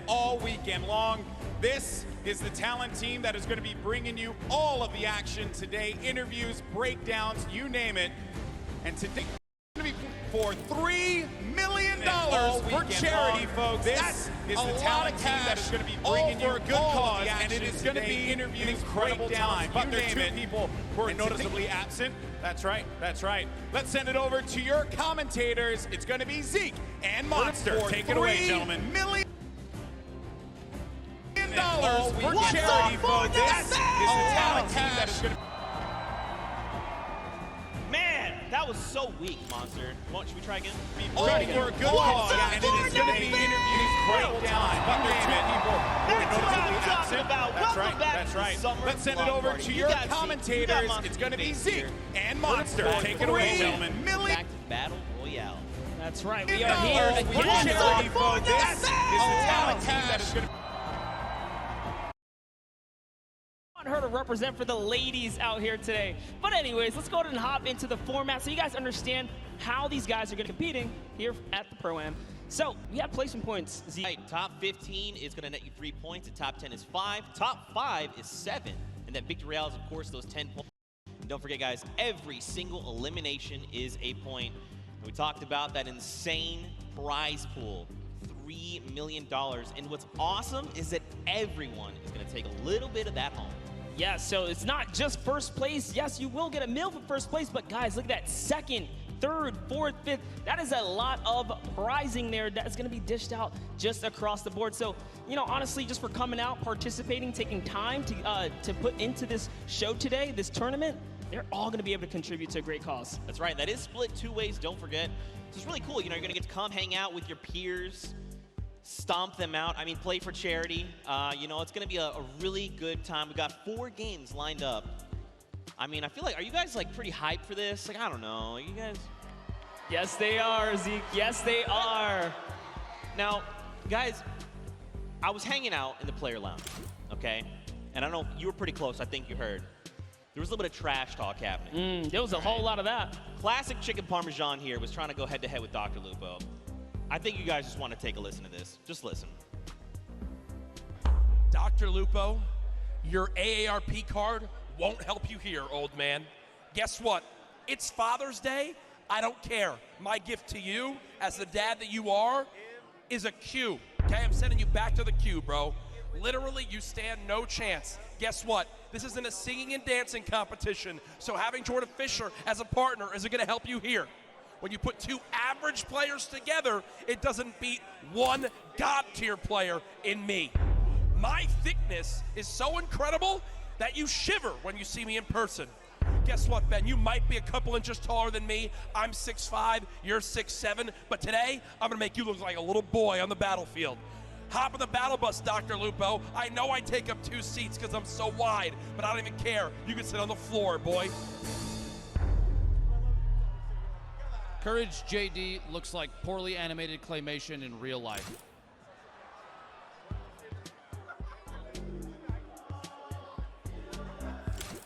All weekend long. This is the talent team that is going to be bringing you all of the action today. Interviews, breakdowns, you name it. And today going to be for $3 million for charity, folks. This is the talent team that is going to be bringing you a good cause, and it is going to be interviews, incredible time. But there are two people who are noticeably absent. That's right, that's right. Let's send it over to your commentators. It's going to be Zeke and Monster. Take it away, gentlemen. $3 million for charity, folks. This is the talent team that is going to... Man, that was so weak, Monster. Should we try again? All for a good cause, and it is going to be interviews, breakdown. But there are two people who are noticeably absent. That's right, that's right. Let's send it over to your commentators. It's going to be Zeke and Monster. Take it away, gentlemen. Back to Battle Royale. That's right. We are here again. Charity, folks. This is the talent team that is going to... her to represent for the ladies out here today. But anyways, let's go ahead and hop into the format so you guys understand how these guys are going to be competing here at the Pro-Am. So we have placement points. Right, top 15 is going to net you 3 points. The top 10 is 5. Top 5 is 7. And then Victory Royale is, of course, those 10 points. And don't forget, guys, every single elimination is a point. And we talked about that insane prize pool. $3 million. And what's awesome is that everyone is going to take a little bit of that home. Yeah, so it's not just first place. Yes, you will get a meal for first place, but guys, look at that second, third, fourth, fifth. That is a lot of prizing there that's going to be dished out just across the board. So, you know, honestly, just for coming out, participating, taking time to put into this show today, this tournament, they're all going to be able to contribute to a great cause. That's right. That is split 2 ways, don't forget. So it's really cool. You know, you're going to get to come hang out with your peers, stomp them out. I mean, play for charity. You know, it's going to be a really good time. We got 4 games lined up. I mean, I feel like, are you guys like pretty hyped for this? Like, I don't know. Are you guys? Yes, they are, Zeke. Yes, they are. Now, guys, I was hanging out in the player lounge, okay? And I don't know, you were pretty close. I think you heard. There was a little bit of trash talk happening. There was a whole lot of that. Classic Chicken Parmesan here was trying to go head-to-head with Dr. Lupo. I think you guys just want to take a listen to this. Just listen. Dr. Lupo, your AARP card won't help you here, old man. Guess what? It's Father's Day. I don't care. My gift to you, as the dad that you are, is a Q. Okay, I'm sending you back to the queue, bro. Literally, you stand no chance. Guess what? This isn't a singing and dancing competition, so having Jordan Fisher as a partner isn't going to help you here. When you put 2 average players together, it doesn't beat 1 God-tier player in me. My thickness is so incredible that you shiver when you see me in person. Guess what, Ben? You might be a couple inches taller than me. I'm 6'5", you're 6'7", but today, I'm gonna make you look like a little boy on the battlefield. Hop in the battle bus, Dr. Lupo. I know I take up 2 seats because I'm so wide, but I don't even care. You can sit on the floor, boy. Courage JD looks like poorly animated claymation in real life.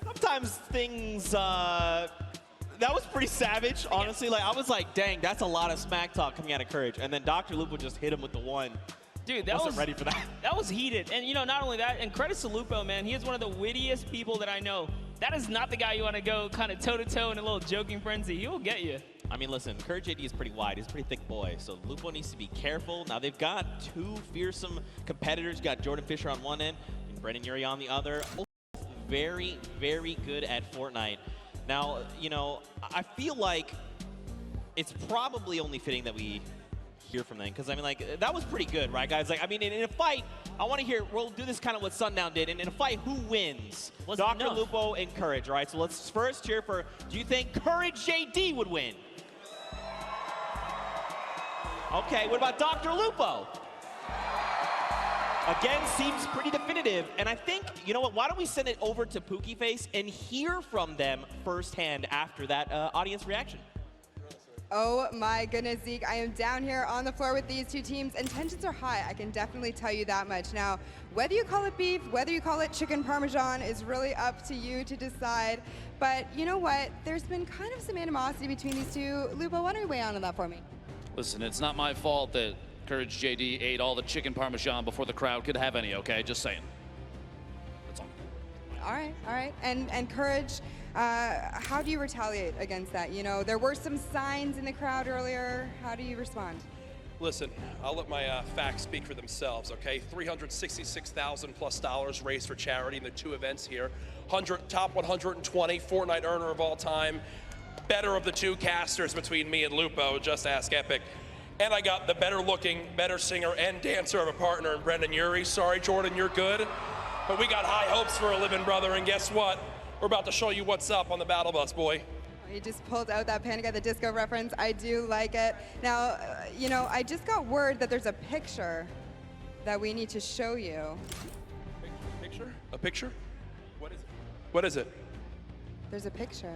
Sometimes things, that was pretty savage, honestly. Like, I was like, dang, that's a lot of smack talk coming out of Courage. And then Dr. Lupo just hit him with the one. Dude, that wasn't ready for that. That was heated. And, you know, not only that, and credits to Lupo, man. He is one of the wittiest people that I know. That is not the guy you want to go kind of toe-to-toe in a little joking frenzy. He will get you. I mean, listen, Courage JD is pretty wide. He's a pretty thick boy, so Lupo needs to be careful. Now, they've got 2 fearsome competitors. You got Jordan Fisher on one end and Brendan Urie on the other. Both very, very good at Fortnite. Now, you know, I feel like it's probably only fitting that we hear from them, because I mean, like, that was pretty good, right, guys? Like, I mean, in a fight, I want to hear, we'll do this kind of what Sundown did, and in a fight, who wins? Dr. Lupo and Courage, right? So let's first cheer for, do you think Courage JD would win? Okay, what about Dr. Lupo? Again, seems pretty definitive, and I think, you know what, why don't we send it over to Pookie Face and hear from them firsthand after that audience reaction? Oh my goodness, Zeke, I am down here on the floor with these 2 teams, and tensions are high, I can definitely tell you that much. Now, whether you call it beef, whether you call it chicken parmesan is really up to you to decide. But you know what, there's been kind of some animosity between these 2. Lupo, why don't you weigh on that for me? Listen, it's not my fault that Courage JD ate all the chicken parmesan before the crowd could have any, okay? Just saying. That's all. All right. And Courage, how do you retaliate against that? You know, there were some signs in the crowd earlier. How do you respond? Listen, I'll let my facts speak for themselves, okay? $366,000+ raised for charity in the 2 events here. Top 120 Fortnite earner of all time. Better of the 2 casters between me and Lupo, just ask Epic. And I got the better looking, better singer and dancer of a partner in Brendan Urie. Sorry, Jordan, you're good. But we got high hopes for a living brother, and guess what? We're about to show you what's up on the battle bus, boy. You just pulled out that Panic at the Disco reference. I do like it. Now, you know, I just got word that there's a picture that we need to show you. Picture? A picture? What is it? What is it? There's a picture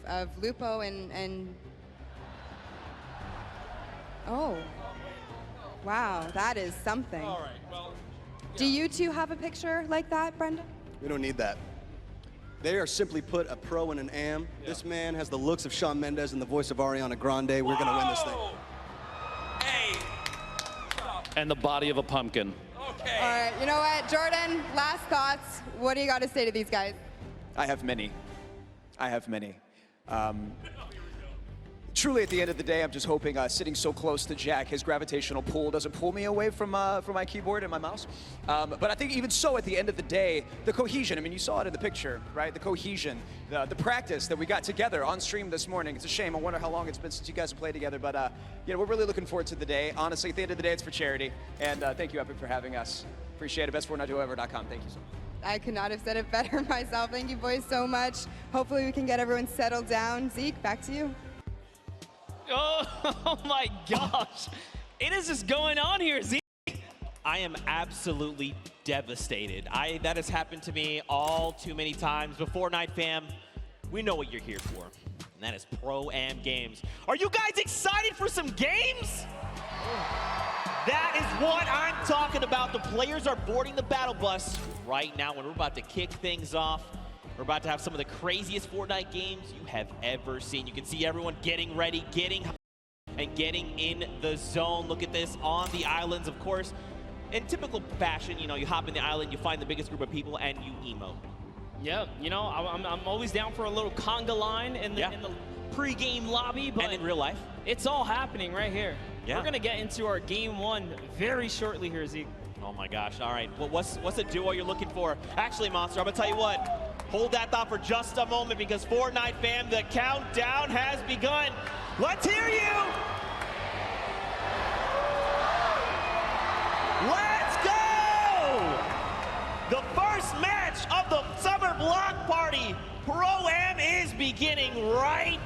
of Lupo and oh, wow, that is something. All right, well. Do you two have a picture like that, Brendan? We don't need that. They are simply put a pro and an am. Yeah. This man has the looks of Shawn Mendes and the voice of Ariana Grande. We're going to win this thing. Hey. And the body of a pumpkin. Okay. All right, you know what, Jordan, last thoughts. What do you got to say to these guys? I have many. Truly, at the end of the day, I'm just hoping sitting so close to Jack, his gravitational pull doesn't pull me away from my keyboard and my mouse. But I think even so, at the end of the day, the cohesion, I mean, you saw it in the picture, right? The cohesion, the practice that we got together on stream this morning. It's a shame. I wonder how long it's been since you guys have played together. But, you know, we're really looking forward to the day. Honestly, at the end of the day, it's for charity. And thank you, Epic, for having us. Appreciate it. BestFortniteDuoEver.com. Thank you so much. I could not have said it better myself. Thank you boys so much. Hopefully we can get everyone settled down. Zeke, back to you. Oh my gosh. It is just going on here, Zeke. I am absolutely devastated. That has happened to me all too many times. But Fortnite fam, we know what you're here for, and that is Pro-Am games. Are you guys excited for some games? That is what I'm talking about. The players are boarding the battle bus right now, and we're about to kick things off. We're about to have some of the craziest Fortnite games you have ever seen. You can see everyone getting ready, getting in the zone. Look at this on the islands, of course. In typical fashion, you know, you hop in the island, you find the biggest group of people, and you emote. Yeah, you know, I'm always down for a little conga line in the pre-game lobby, but and in real life, it's all happening right here. Yeah. We're gonna get into our game 1 very shortly here, Zeke. Oh my gosh! All right, well, what's a duo you're looking for? Actually, Monster, I'm gonna tell you what. Hold that thought for just a moment, because Fortnite fam, the countdown has begun. Let's hear you. Let's go! The first match of the Summer Block Party Pro-Am is beginning right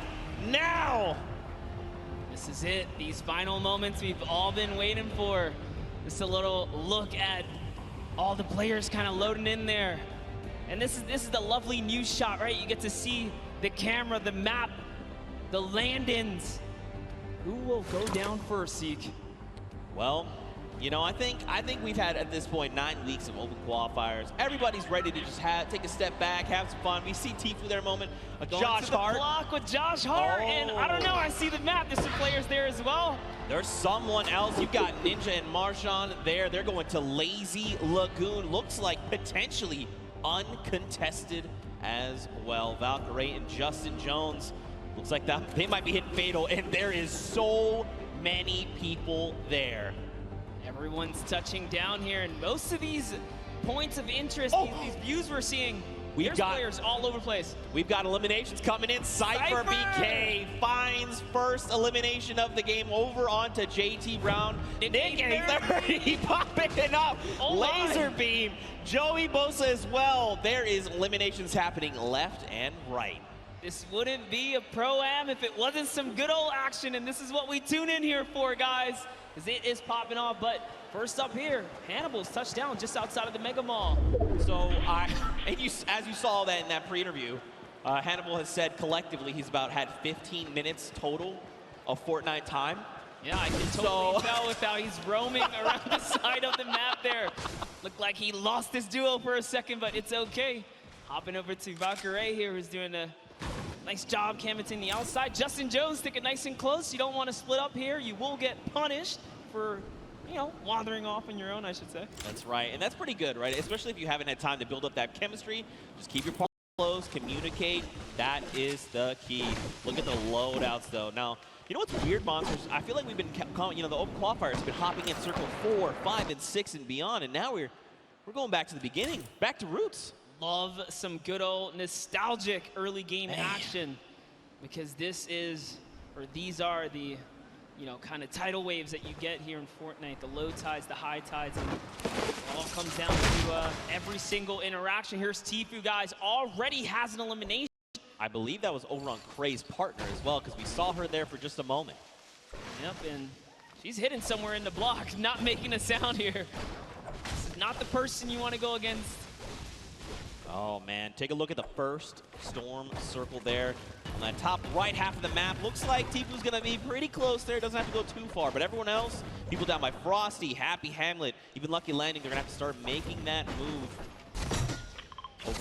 now. This is it. These final moments we've all been waiting for. Just a little look at all the players kind of loading in there. And this is the lovely news shot, right? You get to see the camera, the map, the land-ins. Who will go down first, Zeke? Well, you know, I think we've had at this point 9 weeks of open qualifiers. Everybody's ready to just take a step back, have some fun. We see Tifu there a moment. Josh Hart. Block with Josh Hart, and I don't know. I see the map. There's some players there as well. There's someone else. You've got Ninja and Marshawn there. They're going to Lazy Lagoon. Looks like potentially uncontested as well. Valkyrie and Justin Jones. Looks like they might be hitting fatal, and there is so many people there. Everyone's touching down here, and most of these points of interest, these views we're seeing, there's players all over the place. We've got eliminations coming in. Cypher BK finds first elimination of the game over onto JT Brown. Nick A30 popping up. Laser Beam. Joey Bosa as well. There is eliminations happening left and right. This wouldn't be a Pro-Am if it wasn't some good old action, and this is what we tune in here for, guys, because it is popping off. But first up here, Hannibal's touchdown just outside of the Mega Mall. So, as you saw that in that pre-interview, Hannibal has said collectively he's had 15 minutes total of Fortnite time. Yeah, I can totally tell with how he's roaming around the side of the map there. Looked like he lost his duo for a second, but it's okay. Hopping over to Valkyrie here, who's doing a nice job canvassing the outside. Justin Jones sticking nice and close. You don't want to split up here. You will get punished for you know, wandering off on your own, I should say. That's right, and that's pretty good, right? Especially if you haven't had time to build up that chemistry. Just keep your partner close, communicate. That is the key. Look at the loadouts, though. Now, you know what's weird, Monsters? I feel like we've been, you know, the open qualifiers have been hopping in circle 4, 5, and 6 and beyond, and now we're going back to the beginning, back to roots. Love some good old nostalgic early game action, because this is, or these are the, you know, kind of tidal waves that you get here in Fortnite, the low tides, the high tides, and it all comes down to every single interaction. Here's Tfue, guys, already has an elimination. I believe that was over on Kray's partner as well, because we saw her there for just a moment. Yep, and she's hidden somewhere in the block, not making a sound here. This is not the person you want to go against. Oh, man. Take a look at the first storm circle there on that top right half of the map. Looks like Tfue's going to be pretty close there. Doesn't have to go too far. But everyone else, people down by Frosty, Happy Hamlet, even Lucky Landing, they're going to have to start making that move.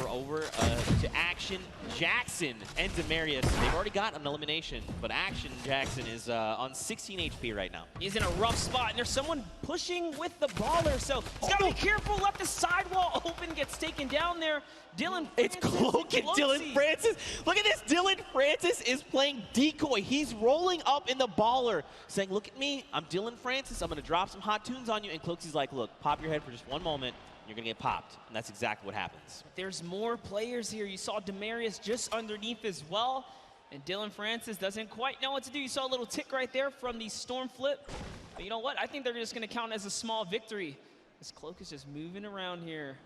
Over to Action Jackson and Demarius. They've already got an elimination, but Action Jackson is on 16 HP right now. He's in a rough spot, and there's someone pushing with the baller, so he's got to be careful. Left the sidewall open, gets taken down there. Dylan It's Cloak and Dylan Francis. Look at this. Dylan Francis is playing decoy. He's rolling up in the baller, saying, look at me. I'm Dylan Francis. I'm going to drop some hot tunes on you. And Cloaksy's like, look, pop your head for just one moment. You're going to get popped, and that's exactly what happens. There's more players here. You saw Demarius just underneath as well, and Dylan Francis doesn't quite know what to do. You saw a little tick right there from the storm flip, but you know what? I think they're just going to count as a small victory. This Cloak is just moving around here.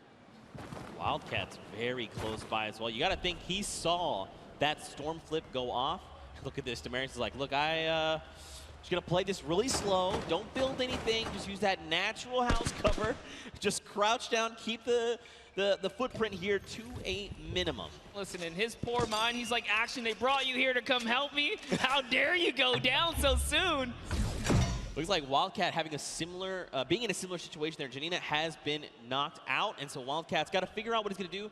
Wildcat's very close by as well. You got to think he saw that storm flip go off. Look at this. Demarius is like, look, just gonna play this really slow. Don't build anything. Just use that natural house cover. Just crouch down. Keep the footprint here to a minimum. Listen, in his poor mind, he's like, Action, they brought you here to come help me. How dare you go down so soon? Looks like Wildcat having a similar, being in a similar situation there. Janina has been knocked out, and so Wildcat's got to figure out what he's gonna do.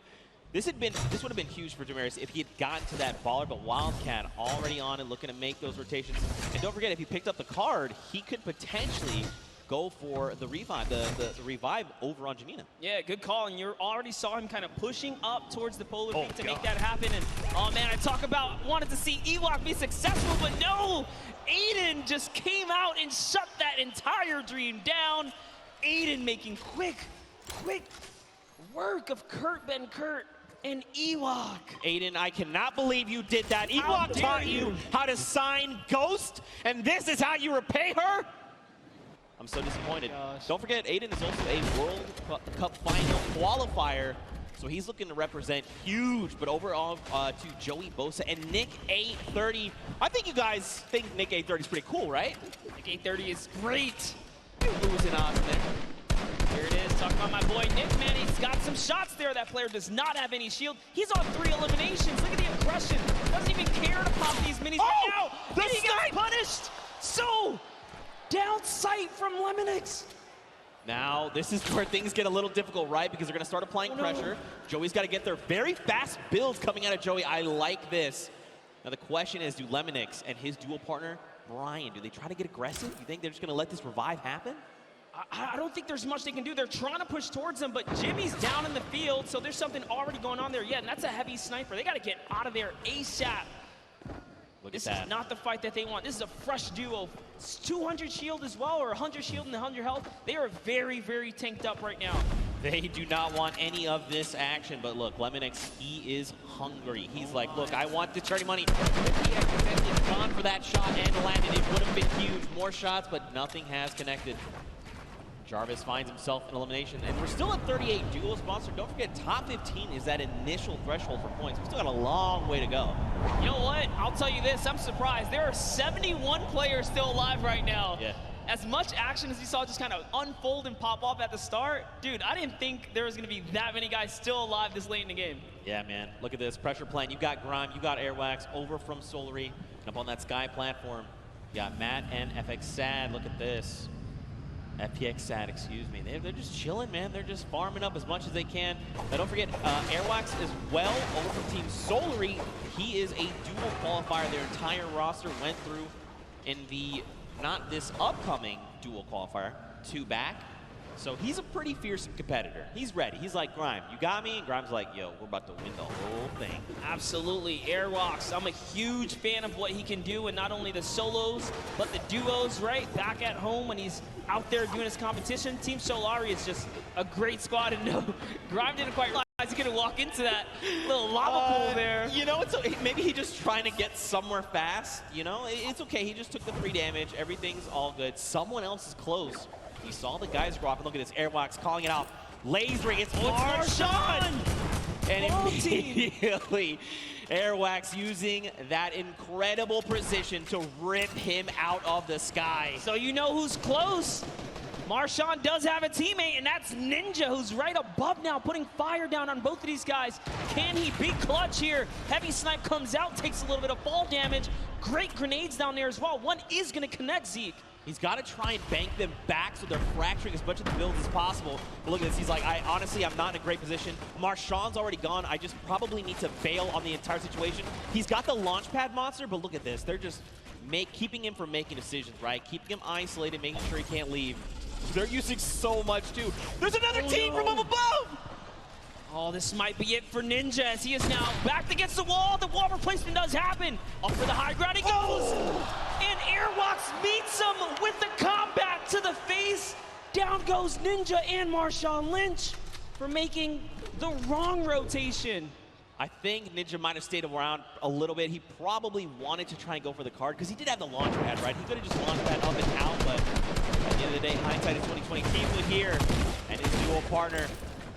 This would have been huge for Demarius if he had gotten to that baller, but Wildcat already on it, looking to make those rotations. And don't forget, if he picked up the card, he could potentially go for the revive, the revive over on Janina. Yeah, good call, and you already saw him kind of pushing up towards the polar peak to make that happen. And oh man, I talk about wanted to see Ewok be successful, but no! Aiden just came out and shut that entire dream down. Aiden making quick work of Kurt Ben-Kurt and Ewok. Aiden, I cannot believe you did that. Ewok taught you how to sign Ghost, and this is how you repay her? I'm so disappointed. Don't forget, Aiden is also a World Cup final qualifier, so he's looking to represent huge. But overall, to Joey Bosa and Nick A30. I think you guys think Nick A30 is pretty cool, right? Nick A30 is great. Losing on there. Here it is, talking about my boy Nick, man. He's got some shots there. That player does not have any shield. He's on 3 eliminations. Look at the aggression. Doesn't even care to pop these minis right now. The and he gets punished. So, down sight from loel-X. Now, this is where things get a little difficult, right? Because they're going to start applying pressure. Joey's got to get their very fast builds coming out of Joey. I like this. Now, the question is, do loel-X and his dual partner, Brian, do they try to get aggressive? You think they're just going to let this revive happen? I don't think there's much they can do. They're trying to push towards him, but Jimmy's down in the field, so there's something already going on there. Yeah, and that's a heavy sniper. They got to get out of there ASAP. This is not the fight that they want. This is a fresh duo. It's 200 shield as well, or 100 shield and 100 health. They are very, very tanked up right now. They do not want any of this action, but look, loel-X, he is hungry. He's like, look, I want the charity money. If he had gone for that shot and landed, it would have been huge. More shots, but nothing has connected. Jarvis finds himself in elimination, and we're still at 38 dual sponsor. Don't forget, top 15 is that initial threshold for points. We've still got a long way to go. You know what? I'll tell you this, I'm surprised. There are 71 players still alive right now. Yeah. As much action as you saw just kind of unfold and pop off at the start, dude, I didn't think there was going to be that many guys still alive this late in the game. Yeah, man. Look at this pressure playing. You got Grime, you got Airwax over from Solary, and up on that Sky platform. You got Matt and FX Sad. Look at this. FPX Sad, excuse me. They're just chilling, man. They're just farming up as much as they can. Now, don't forget, Airwax as well over from Team Solary. He is a dual qualifier. Their entire roster went through in the not this upcoming dual qualifier, 2 back. So he's a pretty fearsome competitor. He's ready. He's like, Grime, you got me? And Grime's like, yo, we're about to win the whole thing. Absolutely. Airwalks, I'm a huge fan of what he can do, and not only the solos, but the duos, right? Back at home when he's out there doing his competition. Team Solari is just a great squad, and no, Grime didn't quite realize he's gonna walk into that little lava pool there. You know, maybe he's just trying to get somewhere fast. You know, it's okay. He just took the 3 damage. Everything's all good. Someone else is close. He saw the guys drop, and look at this. Airwalks calling it out. Lasering, it's Marshawn! And immediately, Airwax using that incredible precision to rip him out of the sky. So you know who's close. Marshawn does have a teammate, and that's Ninja, who's right above now, putting fire down on both of these guys. Can he be clutch here? Heavy Snipe comes out, takes a little bit of fall damage. Great grenades down there as well. One is going to connect Zeke. He's got to try and bank them back so they're fracturing as much of the build as possible. But look at this. He's like, honestly, I'm not in a great position. Marshawn's already gone. I just probably need to bail on the entire situation. He's got the launch pad monster, but look at this. They're just keeping him from making decisions, right? Keeping him isolated, making sure he can't leave. They're using so much, too. There's another team from up above! Oh, this might be it for Ninja, as he is now backed against the wall. The wall replacement does happen. Up for the high ground he goes. And Airwalks meets him with the combat to the face. Down goes Ninja and Marshawn Lynch for making the wrong rotation. I think Ninja might have stayed around a little bit. He probably wanted to try and go for the card because he did have the launch pad, right? He could have just launched that up and out, but at the end of the day, hindsight is 2020. Tifu here and his dual partner,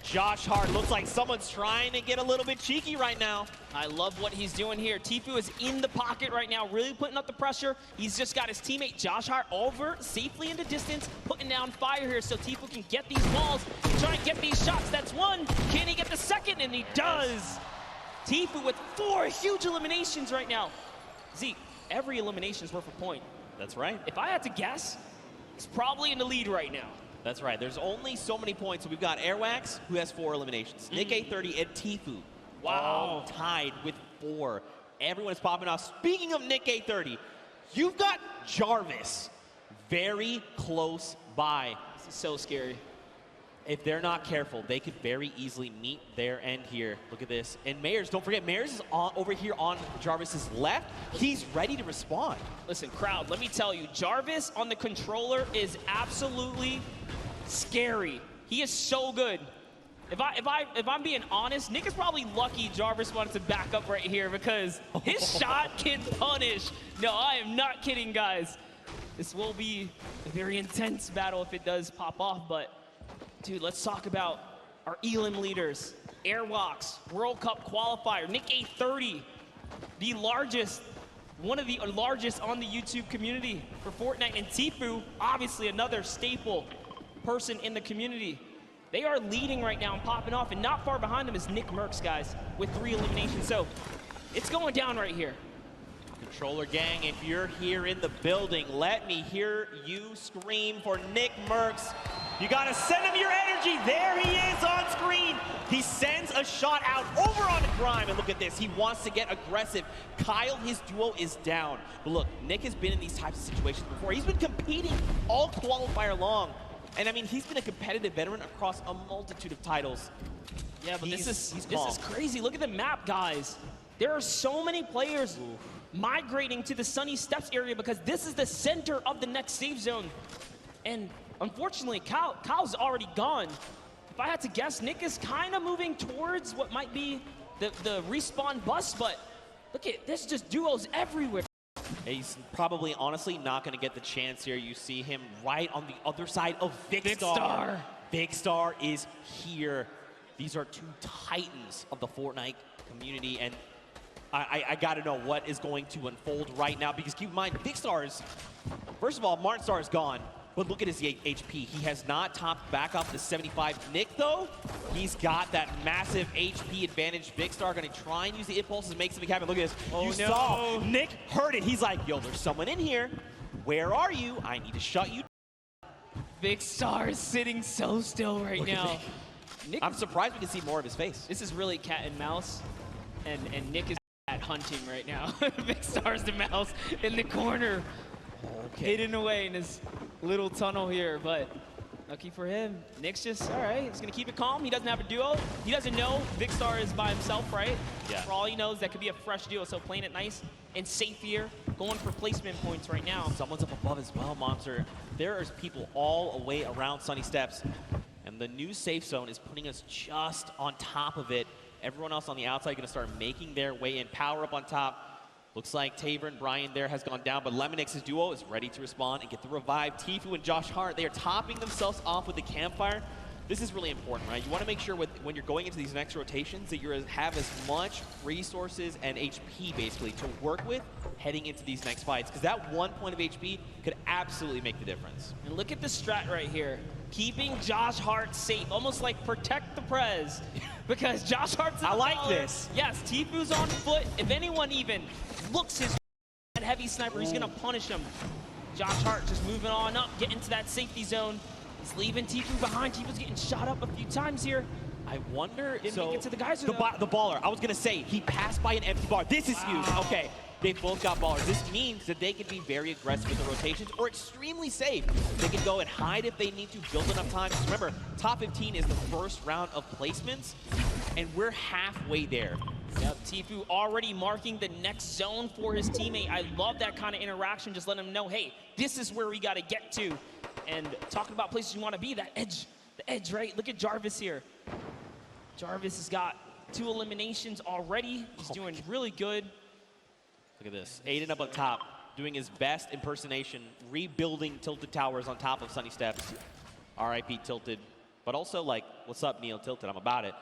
Josh Hart. Looks like someone's trying to get a little bit cheeky right now. I love what he's doing here. Tifu is in the pocket right now, really putting up the pressure. He's just got his teammate Josh Hart over safely into distance, putting down fire here so Tifu can get these walls and try and get these shots. That's one. Can he get the second? And he does. Tifu with 4 huge eliminations right now. Zeke, every elimination is worth a point. That's right. If I had to guess, he's probably in the lead right now. That's right. There's only so many points. So we've got Airwax, who has 4 eliminations. Nick A30 and Tifu, all tied with 4. Everyone is popping off. Speaking of Nick A30, you've got Jarvis very close by. This is so scary. If they're not careful, they could very easily meet their end here. Look at this. And Mayers, don't forget, Mayers is over here on Jarvis's left. He's ready to respond. Listen, crowd, let me tell you, Jarvis on the controller is absolutely scary. He is so good. If I'm being honest, Nick is probably lucky Jarvis wanted to back up right here because his shot can punish. No, I am not kidding, guys. This will be a very intense battle if it does pop off, but dude, let's talk about our Elim leaders. Airwalks, World Cup qualifier, Nick A30, the largest, one of the largest on the YouTube community for Fortnite, and Tifu, obviously another staple person in the community. They are leading right now and popping off, and not far behind them is Nick Merckx, guys, with 3 eliminations. So it's going down right here. Controller gang, if you're here in the building, let me hear you scream for Nick Merckx. You gotta send him your energy. There he is on screen. He sends a shot out over on Grime, and look at this. He wants to get aggressive. Kyle, his duo is down. But look, Nick has been in these types of situations before. He's been competing all qualifier long. And I mean, he's been a competitive veteran across a multitude of titles. Yeah, but this is crazy. Look at the map, guys. There are so many players migrating to the Sunny Steps area because this is the center of the next safe zone. And unfortunately, Kyle's already gone. If I had to guess, Nick is kind of moving towards what might be the respawn bus, but look at this, just duos everywhere. He's probably, honestly, not going to get the chance here. You see him right on the other side of Vicstar. Vicstar is here. These are 2 titans of the Fortnite community, and I got to know what is going to unfold right now, because keep in mind, Vicstar is, first of all, Martin Star is gone. But look at his HP. He has not topped back up to 75. Nick, though, he's got that massive HP advantage. Vicstar going to try and use the impulses and make something happen. Look at this. Oh, you saw Nick heard it. He's like, yo, there's someone in here. Where are you? I need to shut you. Vicstar is sitting so still right now. I'm surprised we can see more of his face. This is really cat and mouse, and Nick is at hunting right now. Vicstar's the mouse in the corner. hidden away in his little tunnel here, but lucky for him, Nick's just, all right, he's gonna keep it calm. He doesn't have a duo. He doesn't know Vikkstar is by himself, right? Yeah. For all he knows, that could be a fresh duo, so playing it nice and safe here, going for placement points right now. Someone's up above as well, Monster. There is people all the way around Sunny Steps, and the new safe zone is putting us just on top of it. Everyone else on the outside going to start making their way in. Power up on top. Looks like Taver and Brian there has gone down, but loel-X's duo is ready to respond and get the revive. Tfue and Josh Hart, they are topping themselves off with the campfire. This is really important, right? You want to make sure when you're going into these next rotations that you have as much resources and HP, basically, to work with heading into these next fights, because that 1 point of HP could absolutely make the difference. And look at the strat right here. Keeping Josh Hart safe, almost like protect the Prez, because Josh Hart's in the like baller. this. Yes, Tfue's on foot. If anyone even looks his heavy sniper, he's gonna punish him. Josh Hart just moving on up, getting to that safety zone. He's leaving Tfue behind. Tfue's getting shot up a few times here. I wonder, Didn't so make it to the geyser, the though. baller, I was going to say, he passed by an empty bar. This is huge. Okay, they both got ballers. This means that they can be very aggressive with the rotations or extremely safe. They can go and hide if they need to, build enough time. Just remember, top 15 is the first round of placements, and we're halfway there. Yep, Tfue already marking the next zone for his teammate. I love that kind of interaction, just letting him know, hey, this is where we got to get to. And talking about places you want to be, that edge, the edge, right? Look at Jarvis here. Jarvis has got 2 eliminations already. He's doing really good. Look at this. Aiden up on top, doing his best impersonation, rebuilding Tilted Towers on top of Sunny Steps. RIP Tilted. But also, like, what's up, Neil Tilted? I'm about it.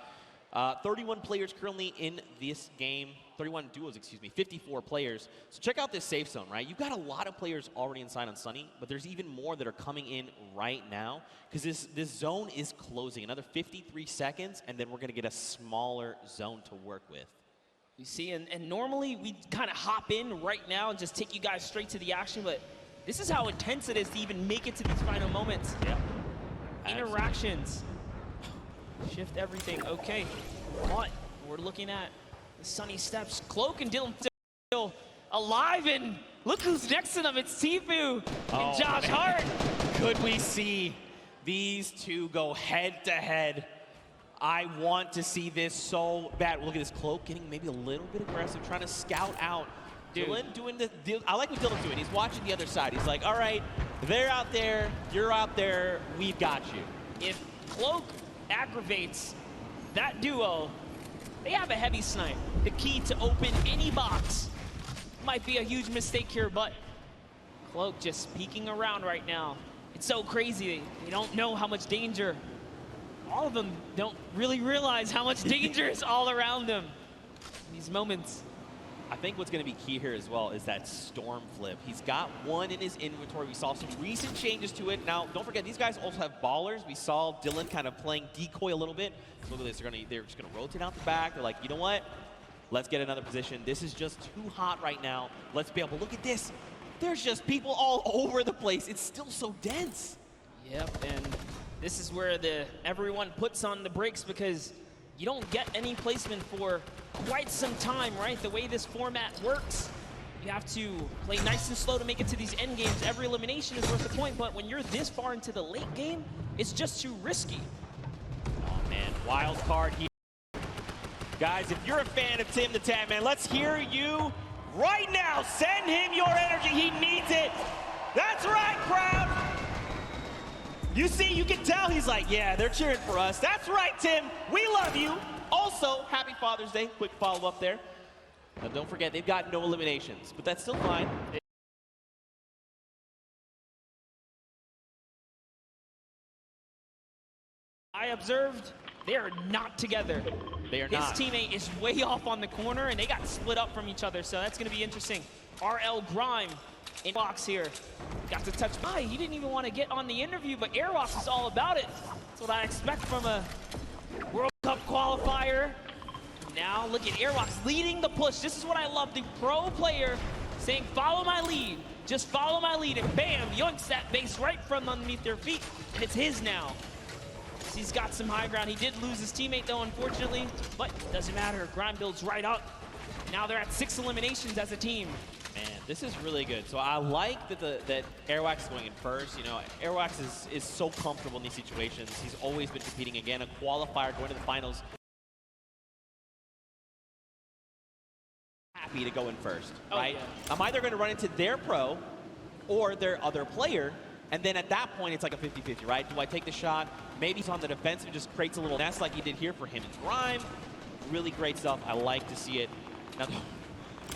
31 players currently in this game. 31 duos, excuse me. 54 players. So check out this safe zone, right? You've got a lot of players already inside on Sunny, but there's even more that are coming in right now because this zone is closing. Another 53 seconds, and then we're going to get a smaller zone to work with. You see, and normally we kind of hop in right now and just take you guys straight to the action, but this is how intense it is to even make it to these final moments. Yeah. Interactions. Shift everything. Okay, but we're looking at the Sunny Steps. Cloak and Dylan still alive, and look who's next to them. It's Tfue and Josh Hart. Could we see these two go head to head? I want to see this so bad. Look at this Cloak getting maybe a little bit aggressive, trying to scout out. Dude. Dylan doing I like what Dylan's doing. He's watching the other side. He's like, all right, they're out there, you're out there, we've got you. If Cloak aggravates that duo, they have a heavy snipe. The key to open any box. Might be a huge mistake here, but Cloak just peeking around right now. It's so crazy. They don't know how much danger. All of them don't really realize how much danger is all around them in these moments. I think what's going to be key here as well is that Storm flip. He's got one in his inventory. We saw some recent changes to it. Now, don't forget, these guys also have ballers. We saw Dylan kind of playing decoy a little bit. Look at this. They're just going to rotate out the back. They're like, you know what? Let's get another position. This is just too hot right now. Let's be able to look at this. There's just people all over the place. It's still so dense. Yep, and this is where everyone puts on the brakes because you don't get any placement for quite some time, right? The way this format works, you have to play nice and slow to make it to these end games. Every elimination is worth a point, but when you're this far into the late game, it's just too risky. Oh, man. Wild card here. Guys, if you're a fan of Tim the Tat Man, let's hear you right now. Send him your energy. He needs it. That's right, crowd. You see, you can tell he's like, yeah, they're cheering for us. That's right, Tim. We love you. Also, happy Father's Day. Quick follow-up there. Now, don't forget, they've got no eliminations, but that's still fine. I observed they are not together. They are His not. teammate is way off on the corner, and they got split up from each other, so that's going to be interesting. RL Grime in box here. Got to touch by. He didn't even want to get on the interview, but Airwalks is all about it. That's what I expect from a World Cup qualifier. Now look at Airwalks leading the push. This is what I love, the pro player saying, follow my lead. Just follow my lead, and bam, yoinks that base right from underneath their feet, and it's his now. He's got some high ground. He did lose his teammate, though, unfortunately, but doesn't matter. Grime builds right up. Now they're at 6 eliminations as a team. Man, this is really good. So I like that Airwax is going in first. You know, Airwax is so comfortable in these situations. He's always been competing again, a qualifier going to the finals. Happy to go in first, right? Yeah. I'm either going to run into their pro or their other player, and then at that point it's like a 50-50, right? Do I take the shot? Maybe he's on the defensive and just creates a little nest like he did here for him and Grime. Really great stuff. I like to see it. Now,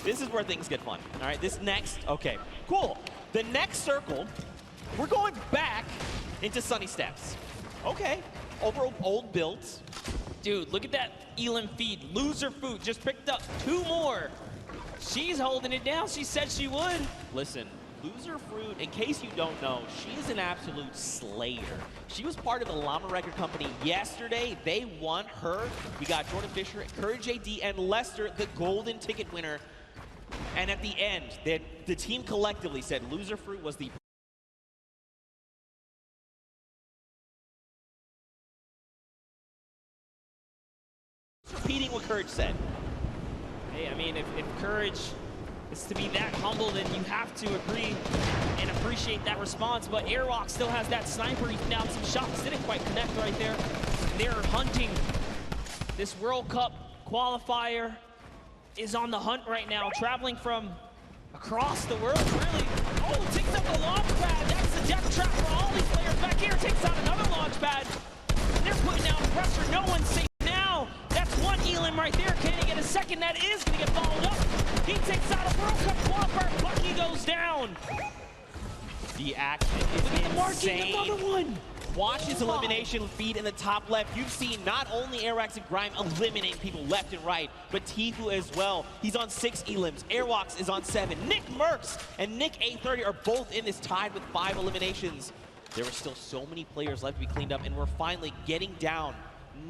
this is where things get fun. All right, this next, okay, cool. The next circle, we're going back into Sunny Steps. Okay, over old builds. Dude, look at that Elam feed. Loser Food just picked up 2 more. She's holding it down. She said she would. Listen, Loser Fruit, in case you don't know, she is an absolute slayer. She was part of the Llama Record Company yesterday. They won her. We got Jordan Fisher, Courage AD, and Lester, the golden ticket winner. And at the end, the team collectively said Loser Fruit was the repeating what Courage said. Hey, I mean, if Courage is to be that humble, then you have to agree and appreciate that response. But Airwalk still has that sniper. He found some shots, didn't quite connect right there. They're hunting. This World Cup qualifier is on the hunt right now, traveling from across the world, really. Oh, takes up the launch pad. That's the death trap for all these players. Back here takes out another launch pad. They're putting down pressure. No one's safe now. That's one Elam right there. Can he get a second? That is going to get followed up. He takes out a World Cup qualifier. Bucky goes down. The action is insane. Another one. Watch his elimination feed in the top left. You've seen not only Airwax and Grime eliminate people left and right, but Tifu as well. He's on 6 Elams. Airwax is on 7. Nick Merckx and Nick A30 are both in this tied with 5 eliminations. There were still so many players left to be cleaned up, and we're finally getting down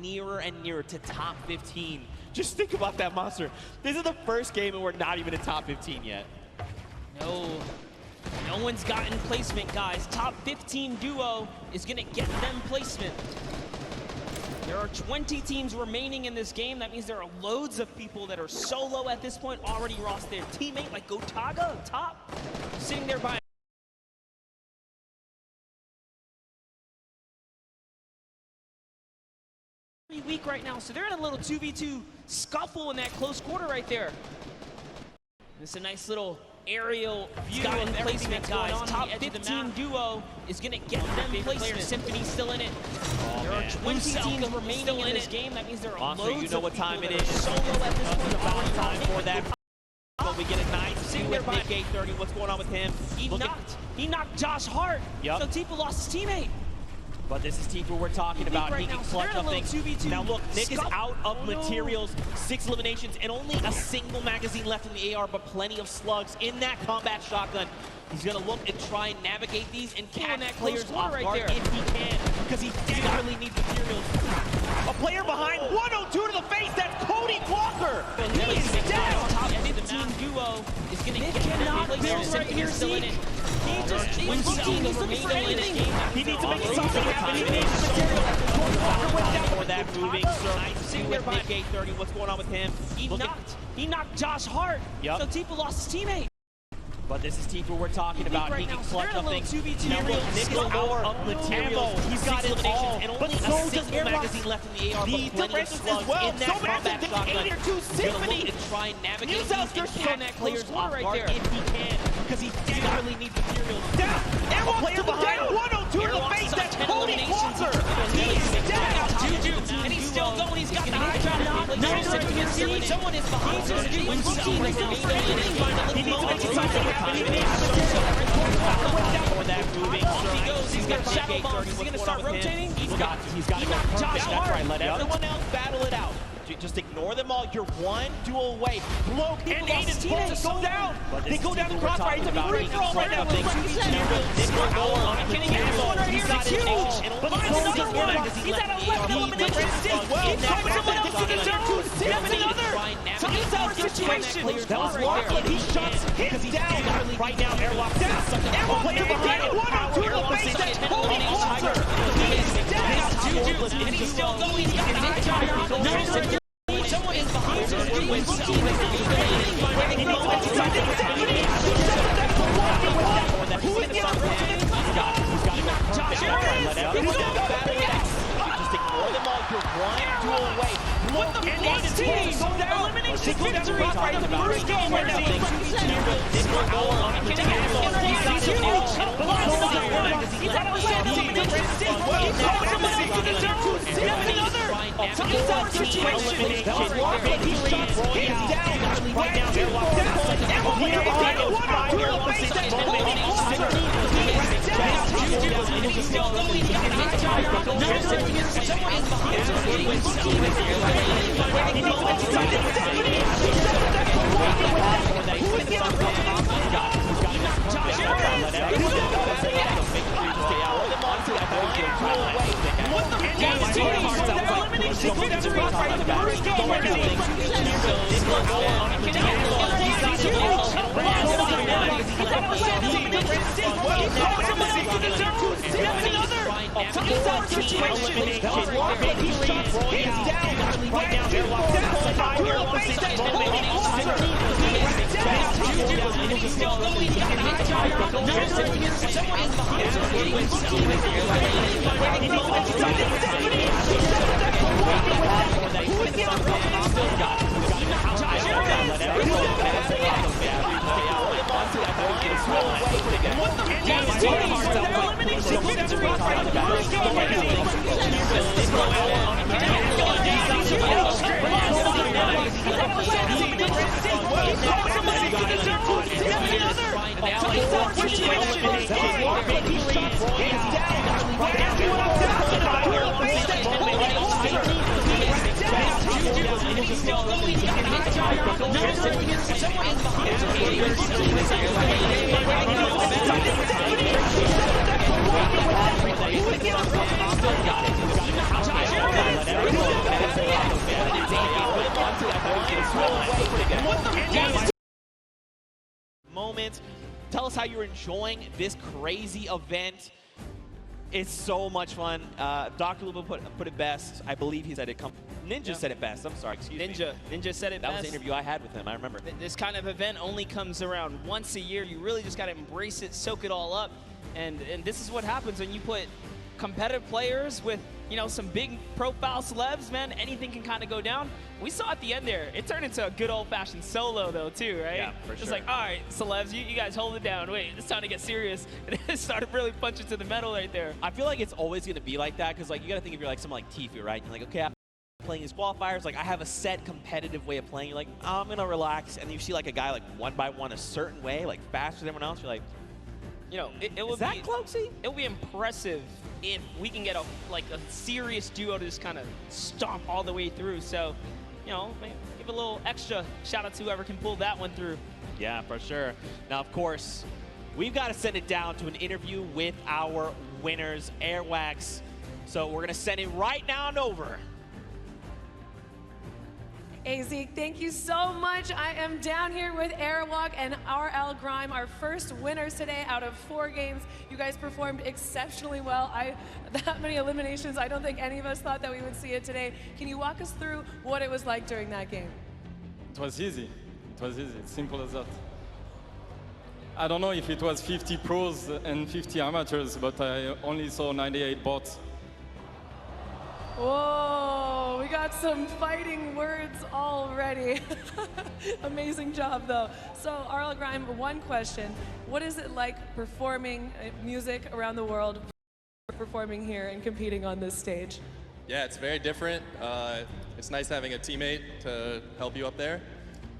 nearer and nearer to top 15. Just think about that, Monster. This is the first game and we're not even in top 15 yet. No one's gotten placement, guys. Top 15 duo is going to get them placement. There are 20 teams remaining in this game. That means there are loads of people that are solo at this point, already lost their teammate, like Gotaga up top, sitting there by weak right now, so they're in a little 2v2 scuffle in that close quarter right there. This is a nice little aerial view of placement, guys. Top 15 duo is going to get them placement. Symphony's still in it. There are 20 teams remaining in this game. That means there are Monster, loads you know of what time it people is. that are solo at this point. About time for that. But we get a nice view with Nick A30. What's going on with him? He knocked Josh Hart. Yep. So Tifu lost his teammate. But this is Tifu we're talking about. Right he can now, clutch up things. 2v2 Now look, Nick is out of materials, 6 eliminations, and only a single magazine left in the AR, but plenty of slugs in that combat shotgun. He's going to look and try and navigate these and catch players off guard if he can, because he desperately needs materials. A player behind, 102 to the face, that's Cody Walker! He is down! Top 15 duo is going to get them placement. Right here, still in it. He just needs looking for anything. He needs to make something happen. He needs material. Walker went down for that moving. So nice to see with Nick A30. What's going on with him? He knocked Josh Hart. Yep. So Tifu lost his teammate. But this is Tifu we're talking about. Right he can now, clutch up things. Now look, Nick is Scuffle. out of materials. He's got it all. And only a single magazine left in the AR, but plenty of slugs in that combat shotgun. He's gonna look and try and navigate these and catch players off guard if he can, because he desperately needs materials. Down! A player behind, 102 to the face, that's Cody Walker! He is down! Juju, and he's still going. He's got the high drop. Someone is behind him. He needs to make something happen. He needs for that moving. Off he goes. He's got shadow bombs. Is he going to start rotating? He's got to go perfect. That's right. Let everyone else battle it out. Just ignore them all. You're one duel away. Blow people off his teammates. Go down. They go down the crossfire. He's a free for all right now. He's got it all. But another one. He's at 11 eliminations. He's coming someone else to the zone. That's another. So he's out of situation. That was Walker. He shuts him down. Right now, Airlock down. Airlock down. 102 to the face. That's Cody Walker. He is down. And he's still going. He's got the high drive. Someone is behind us. victory for the first game where they Moments. Tell us how you're enjoying this crazy event. It's so much fun. Dr. Luba put it best. I believe he said it. Ninja said it best. I'm sorry, excuse me. Ninja said it best. That was the interview I had with him, I remember. This kind of event only comes around once a year. You really just got to embrace it, soak it all up. And this is what happens when you put competitive players with, you know, some big profile celebs, man. Anything can kind of go down. We saw at the end there, it turned into a good old-fashioned solo, though, too, right? Yeah, for sure. It's like, all right, celebs, you guys hold it down. Wait, it's time to get serious. And it started really punching to the metal right there. I feel like it's always going to be like that because, like, you got to think if you're like someone like Tifu, right? You're like, okay, I'm playing these qualifiers. Like, I have a set competitive way of playing. You're like, I'm going to relax. And you see, like, a guy, like, one by one a certain way, like, faster than everyone else. You're like, you know, it would be Cloaksy? It would be impressive if we can get a serious duo to just kind of stomp all the way through. So, you know, give a little extra shout out to whoever can pull that one through. yeah, for sure. Now, of course, we've got to send it down to an interview with our winners, Airwax. So we're going to send it right now and over. AZ, thank you so much. I am down here with Airwalk and RL Grime, our first winners today out of 4 games. You guys performed exceptionally well. That many eliminations, I don't think any of us thought that we would see it today. Can you walk us through what it was like during that game? It was easy. It was easy. It's simple as that. I don't know if it was 50 pros and 50 amateurs, but I only saw 98 bots. Whoa, we got some fighting words already. Amazing job, though. So, RL Grime, one question. What is it like performing music around the world, performing here and competing on this stage? Yeah, it's very different. It's nice having a teammate to help you up there.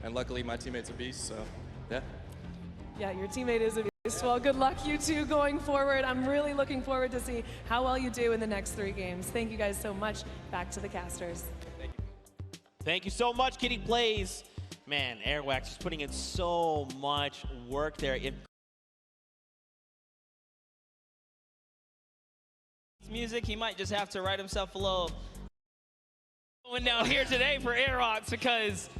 And luckily, my teammate's a beast, so yeah. Yeah, your teammate is a beast. Well, good luck, you two, going forward. I'm really looking forward to see how well you do in the next 3 games. Thank you guys so much. Back to the casters. Thank you. Thank you so much, Kitty Plays. Man, Airwax is putting in so much work there. Music, he might just have to write himself a little going down here today for Airwalks because,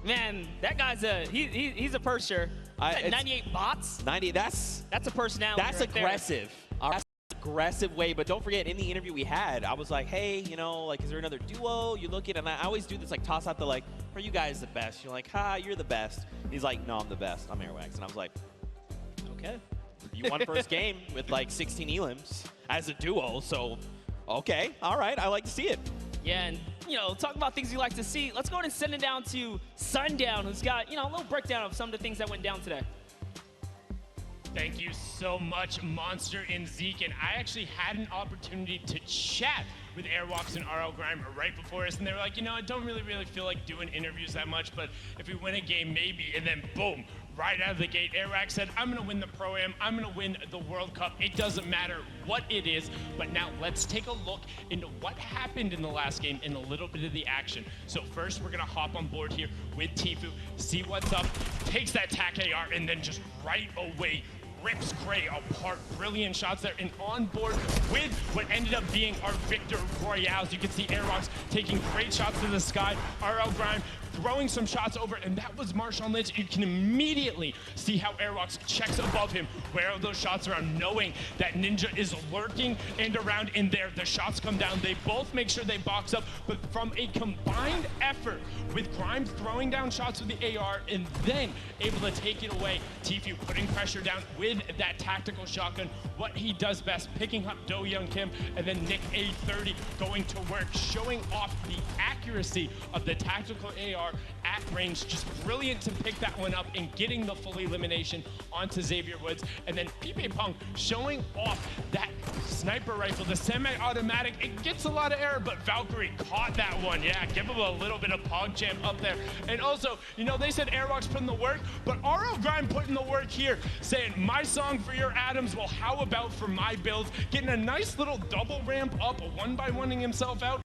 man, that guy's he's a pusher. 98 bots? 90, that's a personality. That's right aggressive. That's an aggressive way, but don't forget, in the interview we had, I was like, hey, you know, like, is there another duo you look at? And I always do this, like, toss out the, like, are you guys the best? You're like, ha, you're the best. He's like, no, I'm the best. I'm Airwax. And I was like, okay. You won first game with, like, 16 elims as a duo, so, okay, all right, I like to see it. Yeah, and talk about things you like to see. Let's go ahead and send it down to Sundown, who's got, a little breakdown of some of the things that went down today. Thank you so much, Monster and Zeke. And I actually had an opportunity to chat with Airwalks and RL Grime right before us, and they were like, I don't really feel like doing interviews that much, but if we win a game, maybe. And then boom, right out of the gate, Airwalks said, I'm gonna win the Pro-Am, I'm gonna win the World Cup. It doesn't matter what it is, but now let's take a look into what happened in the last game and a little bit of the action. So first, we're gonna hop on board here with Tfue, see what's up, takes that TAC AR, and then just right away, rips Gray apart. Brilliant shots there, and on board with what ended up being our Victor Royales. You can see Airwalks taking great shots to the sky. RL Grime throwing some shots over, and that was Marshawn Lynch. You can immediately see how Airwalks checks above him, where those shots around, knowing that Ninja is lurking and around in there. The shots come down. They both make sure they box up, but from a combined effort with Grime throwing down shots with the AR and then able to take it away, Tfue putting pressure down with that tactical shotgun, what he does best, picking up Do Young Kim, and then Nick A30 going to work, showing off the accuracy of the tactical AR at range. Just brilliant to pick that one up and getting the full elimination onto Xavier Woods. And then Pipe Punk showing off that sniper rifle, the semi-automatic. It gets a lot of error, but Valkyrie caught that one. Yeah, give him a little bit of PogChamp up there. And also, they said Airwalks putting the work, but RL Grime putting the work here, saying, my song for your Adams, well, how about for my builds? Getting a nice little double ramp up, one-by-oneing himself out.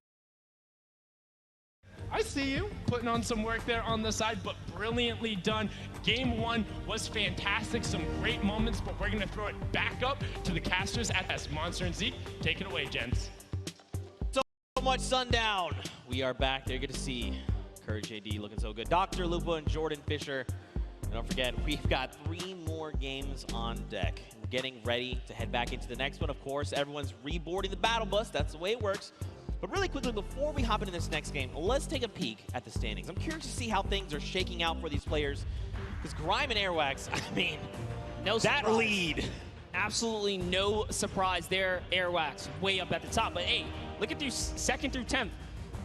I see you putting on some work there on the side, but brilliantly done. Game one was fantastic, some great moments, but we're gonna throw it back up to the casters at S. Monster and Zeke, take it away, gents. So much Sundown. We are back there. Good to see Courage JD looking so good. Dr. Lupo and Jordan Fisher. And don't forget, we've got 3 more games on deck. We're getting ready to head back into the next one. Of course, everyone's reboarding the battle bus. That's the way it works. But really quickly, before we hop into this next game, let's take a peek at the standings. I'm curious to see how things are shaking out for these players. Because Grime and Airwax, no that surprise. lead. Absolutely no surprise there. Airwax way up at the top. But hey, look at these 2nd through 10th.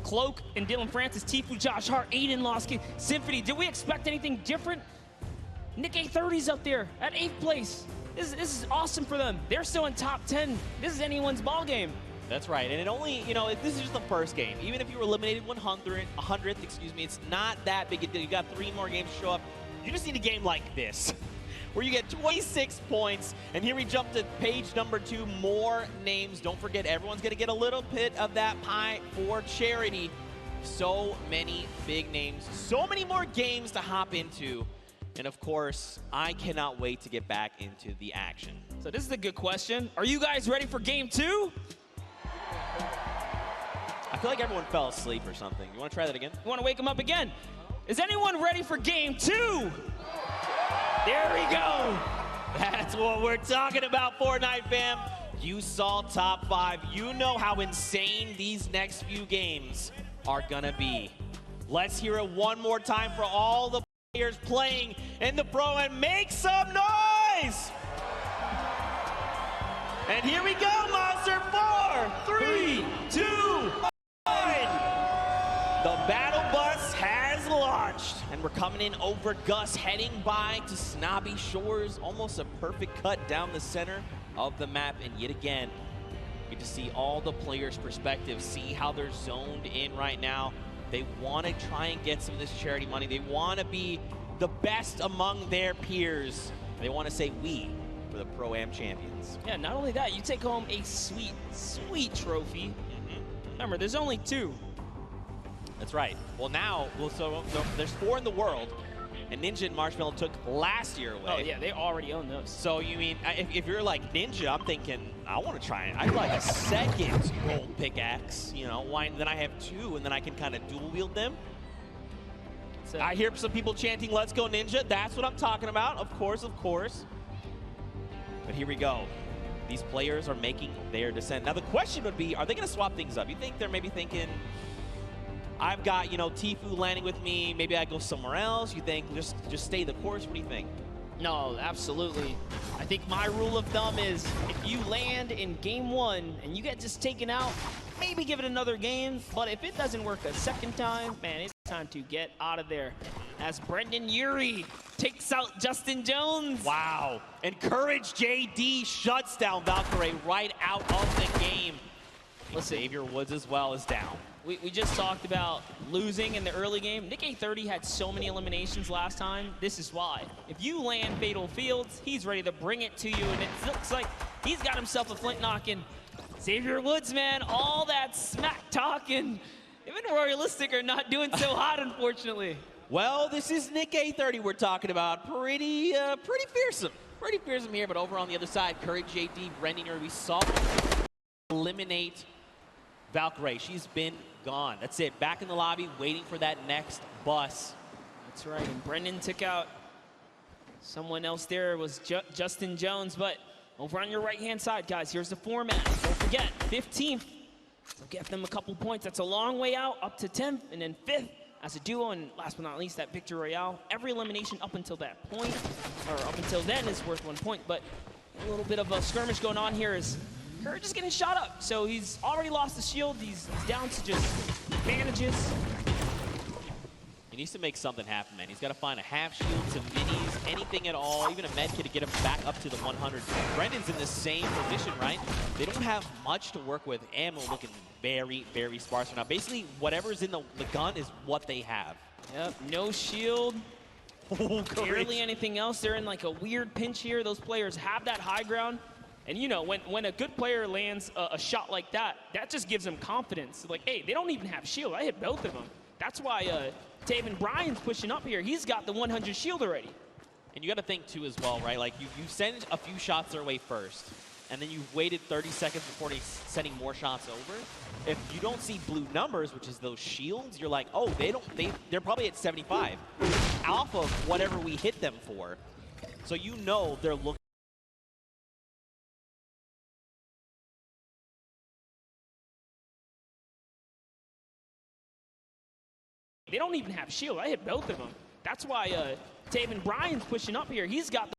Cloak and Dylan Francis, Tfue, Josh Hart, Aiden Lost, Symphony. Did we expect anything different? Nick A30's up there at 8th place. This is awesome for them. They're still in top 10. This is anyone's ball game. That's right, and it only, this is just the first game. Even if you were eliminated 100th, it's not that big a deal. You got 3 more games to show up. You just need a game like this, where you get 26 points, and here we jump to page number 2, more names. Don't forget, everyone's gonna get a little bit of that pie for charity. So many big names, so many more games to hop into. And of course, I cannot wait to get back into the action. So this is a good question. Are you guys ready for game 2? I feel like everyone fell asleep or something. You want to try that again? You want to wake them up again? Is anyone ready for game 2? There we go. That's what we're talking about, Fortnite fam. You saw top 5. You know how insane these next few games are gonna be. Let's hear it one more time for all the players playing in the Pro, and make some noise! And here we go, Monster. 4, 3, 2, 1. The battle bus has launched, and we're coming in over Gus, heading by to Snobby Shores. Almost a perfect cut down the center of the map, and yet again, you get to see all the players' perspectives, see how they're zoned in right now. They want to try and get some of this charity money. They want to be the best among their peers. They want to say we for the Pro-Am champions. Yeah, not only that, you take home a sweet, sweet trophy. Remember, there's only 2. That's right. Well, now, so there's 4 in the world, and Ninja and Marshmallow took last year away. Oh, yeah, they already own those. So, you mean, if you're like Ninja, I'm thinking, I want to try it. I'd like a 2nd gold pickaxe, then I have 2, and then I can kind of dual wield them. So, I hear some people chanting, let's go Ninja. That's what I'm talking about, of course, of course. But here we go. These players are making their descent. Now, the question would be, are they going to swap things up? You think they're maybe thinking, I've got, Tfue landing with me. Maybe I go somewhere else. You think just stay the course? What do you think? No, absolutely. I think my rule of thumb is if you land in game 1 and you get just taken out, maybe give it another game. But if it doesn't work a second time, man, it's time to get out of there. As Brendan Urie takes out Justin Jones. Wow. And Courage JD shuts down Valkyrie right out of the game. Listen, Xavier Woods as well is down. We just talked about losing in the early game. Nick A30 had so many eliminations last time. This is why. If you land Fatal Fields, he's ready to bring it to you, and it looks like he's got himself a flint knocking. Xavier Woods, man, all that smack talking. Even Royalistic are not doing so hot, unfortunately. Well, this is Nick A30 we're talking about. Pretty fearsome. Pretty fearsome here, but over on the other side, Courage JD, Brendan Urie, we saw eliminate Valkyrie. She's been gone. That's it. Back in the lobby, waiting for that next bus. That's right. And Brendan took out someone else there. It was Justin Jones. But over on your right-hand side, guys, here's the format. Don't forget, 15th. So get them a couple points. That's a long way out, up to 10th, and then 5th as a duo. And last but not least, that Victory Royale. Every elimination up until that point, or up until then, is worth 1 point. But a little bit of a skirmish going on here is Courage is getting shot up, so he's already lost the shield. He's down to just bandages. He needs to make something happen, man. He's got to find a half shield, some minis, anything at all, even a med kit to get him back up to the 100. Brendan's in the same position, right? They don't have much to work with. Ammo looking very, very sparse right now. Basically, whatever's in the gun is what they have. Yep, no shield. Barely anything else. They're in like a weird pinch here. Those players have that high ground. And you know, when a good player lands a shot like that, that just gives them confidence. Like, hey, they don't even have shield. I hit both of them. That's why Taven Bryan's pushing up here. He's got the 100 shield already. And you got to think, too, as well, right? Like, you send a few shots their way first, and then you've waited 30 seconds before sending more shots over. If you don't see blue numbers, which is those shields, you're like, oh, they're probably at 75. Off of whatever we hit them for. So you know they're looking. They don't even have shield. I hit both of them. That's why Taven Bryan's pushing up here. He's got the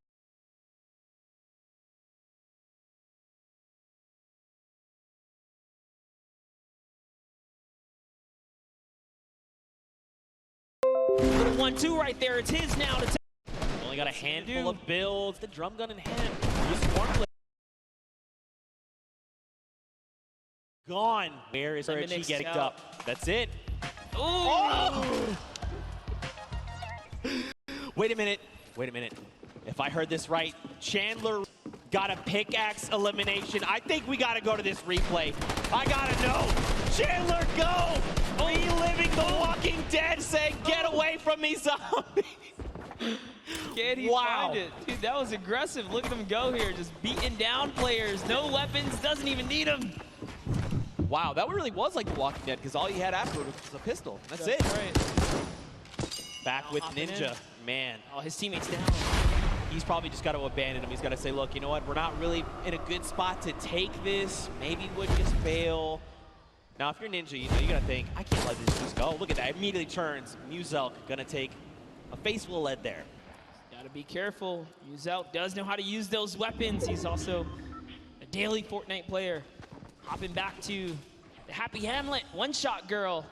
little 1-2 right there. It's his now to take. Only got a handful of builds. The drum gun in hand. Just one gone. Where is Richie getting up? That's it. Oh! Wait a minute. Wait a minute. If I heard this right, Chandler got a pickaxe elimination. I think we got to go to this replay. I got to know. Chandler, go! Reliving the Walking Dead saying, get away from me, zombie. Can't he find it? Dude, that was aggressive. Look at him go here. Just beating down players. No weapons. Doesn't even need them. Wow, that really was like The Walking Dead because all you had afterward was a pistol. That's it. Right. Back with Ninja. Man. Oh, his teammate's down. He's probably just got to abandon him. He's got to say, look, you know what? We're not really in a good spot to take this. Maybe would just fail. Now, if you're Ninja, you know, you got to think, I can't let this just go. Look at that. Immediately turns. Muzelk going to take a face full of lead there. Got to be careful. Muzelk does know how to use those weapons. He's also a daily Fortnite player. Hopping back to the Happy Hamlet one-shot girl.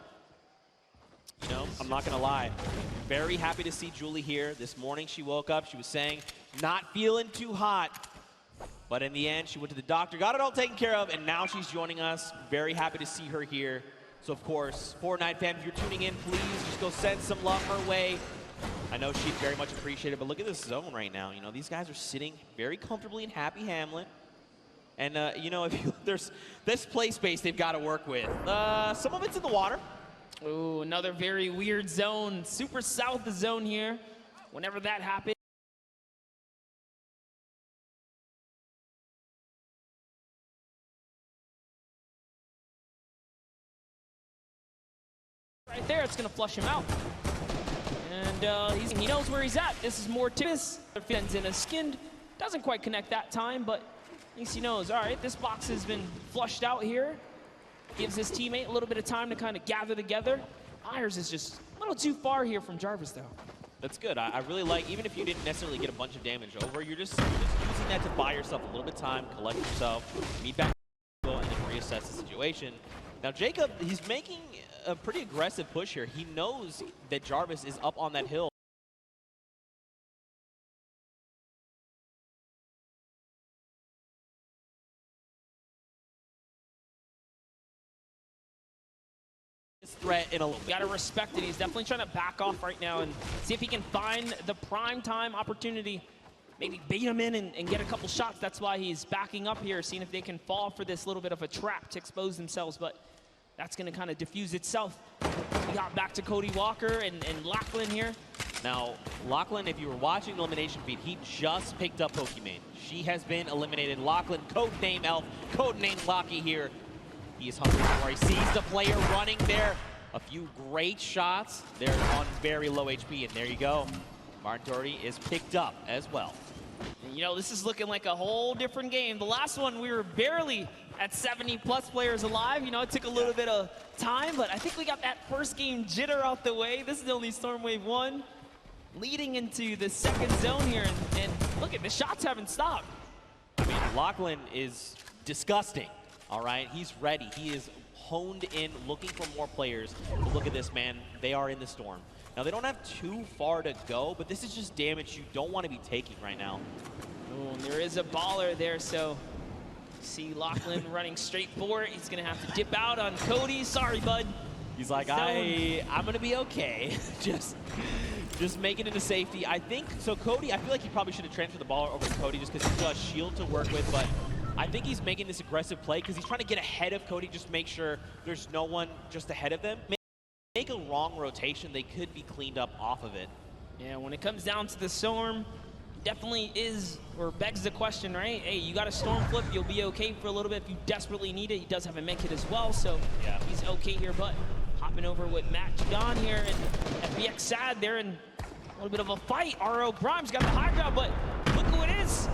You know, I'm not going to lie. Very happy to see Julie here. This morning she woke up. She was saying, not feeling too hot. But in the end, she went to the doctor, got it all taken care of, and now she's joining us. Very happy to see her here. So, of course, Fortnite fans, if you're tuning in, please just go send some love her way. I know she'd very much appreciate it, but look at this zone right now. You know, these guys are sitting very comfortably in Happy Hamlet. And, you know, there's this play space they've got to work with. Some of it's in the water. Ooh, another very weird zone. Super south zone here. Whenever that happens. Right there, it's going to flush him out. And he knows where he's at. This is more Tibbs. Fends in a skinned. Doesn't quite connect that time, but at least he knows, all right, this box has been flushed out here. Gives his teammate a little bit of time to kind of gather together. Myers is just a little too far here from Jarvis, though. That's good. I really like, even if you didn't necessarily get a bunch of damage over, you're just using that to buy yourself a little bit of time, collect yourself, meet back, and then reassess the situation. Now Jacob, he's making a pretty aggressive push here. He knows that Jarvis is up on that hill. Threat in a little bit. Gotta respect it. He's definitely trying to back off right now and see if he can find the prime time opportunity. Maybe bait him in and get a couple shots. That's why he's backing up here, seeing if they can fall for this little bit of a trap to expose themselves. But that's going to kind of diffuse itself. We got back to Cody Walker and Lachlan here. Now, Lachlan, if you were watching the elimination feed, he just picked up Pokimane. She has been eliminated. Lachlan, codename Elf, codename Lockie here. He is hungry for. He sees the player running there. A few great shots. They're on very low HP, and there you go. Martin Doherty is picked up as well. And you know, this is looking like a whole different game. The last one, we were barely at 70+ players alive. You know, it took a little bit of time, but I think we got that first game jitter out the way. This is only Storm Wave 1. Leading into the second zone here, and look at the shots haven't stopped. I mean, Lachlan is disgusting. All right, he's ready. He is honed in, looking for more players. But look at this, man. They are in the storm. Now, they don't have too far to go, but this is just damage you don't want to be taking right now. Oh, and there is a baller there, so see Lachlan running straight for it. He's going to have to dip out on Cody. Sorry, bud. He's like, I'm going to be okay. just make it into safety. I think, so Cody, I feel like he probably should have transferred the ball over to Cody just because he's got a shield to work with, but I think he's making this aggressive play because he's trying to get ahead of Cody, just make sure there's no one just ahead of them. Make a wrong rotation, they could be cleaned up off of it. Yeah, when it comes down to the storm, definitely is, or begs the question, right? Hey, you got a storm flip, you'll be okay for a little bit if you desperately need it. He does have a med kit as well, so yeah, he's okay here, but hopping over with Matt Judon here, and FBX Sad there in a little bit of a fight. RO Grimes got the high ground, but look who it is.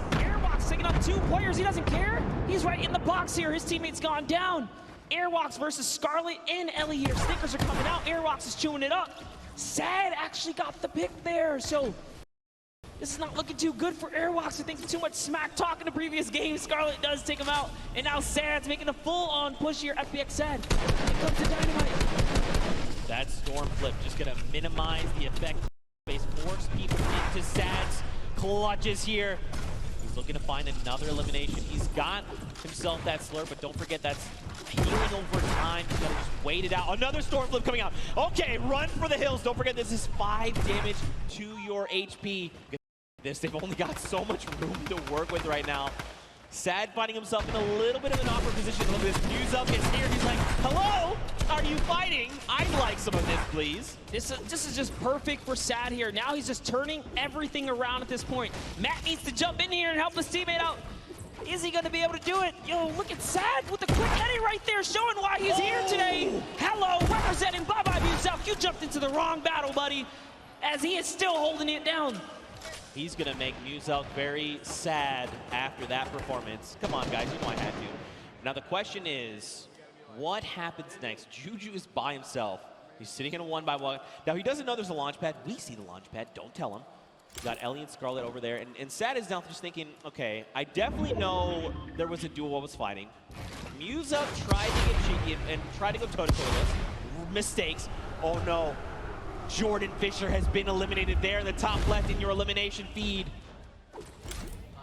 Taking up 2 players, he doesn't care. He's right in the box here. His teammate's gone down. Airwalks versus Scarlet and Ellie here. Stinkers are coming out. Airwalks is chewing it up. Sad actually got the pick there. So this is not looking too good for Airwalks. I think too much smack talk in the previous game. Scarlet does take him out. And now Sad's making a full-on push here. FBX Sad. Here comes the dynamite. That storm flip just going to minimize the effect. Force people into Sad's clutches here. Looking to find another elimination. He's got himself that slurp, but don't forget that's healing over time. He's gotta just wait it out. Another storm flip coming out. Okay, run for the hills. Don't forget this is 5 damage to your HP. They've only got so much room to work with right now. Sad finding himself in a little bit of an awkward position. Look at this. News up gets here. He's like, hello? Are you fighting? I'd like some of this, please. This is just perfect for Sad here. Now he's just turning everything around at this point. Matt needs to jump in here and help his teammate out. Is he going to be able to do it? Yo, look at Sad with the quick edit right there, showing why he's here today. Hello, representing Bye-Bye Yourself. You jumped into the wrong battle, buddy, as he is still holding it down. He's going to make Muselk very sad after that performance. Come on, guys, you know I had to. Now, the question is, what happens next? Juju is by himself. He's sitting in a 1-by-1. Now, he doesn't know there's a launch pad. We see the launch pad. Don't tell him. We got Ellie and Scarlet over there. And Sad is now just thinking, okay, I definitely know there was a duo I was fighting. Muselk tried to get cheeky and tried to go toe-to-toe with us. Mistakes. Oh, no. Jordan Fisher has been eliminated there in the top left in your elimination feed.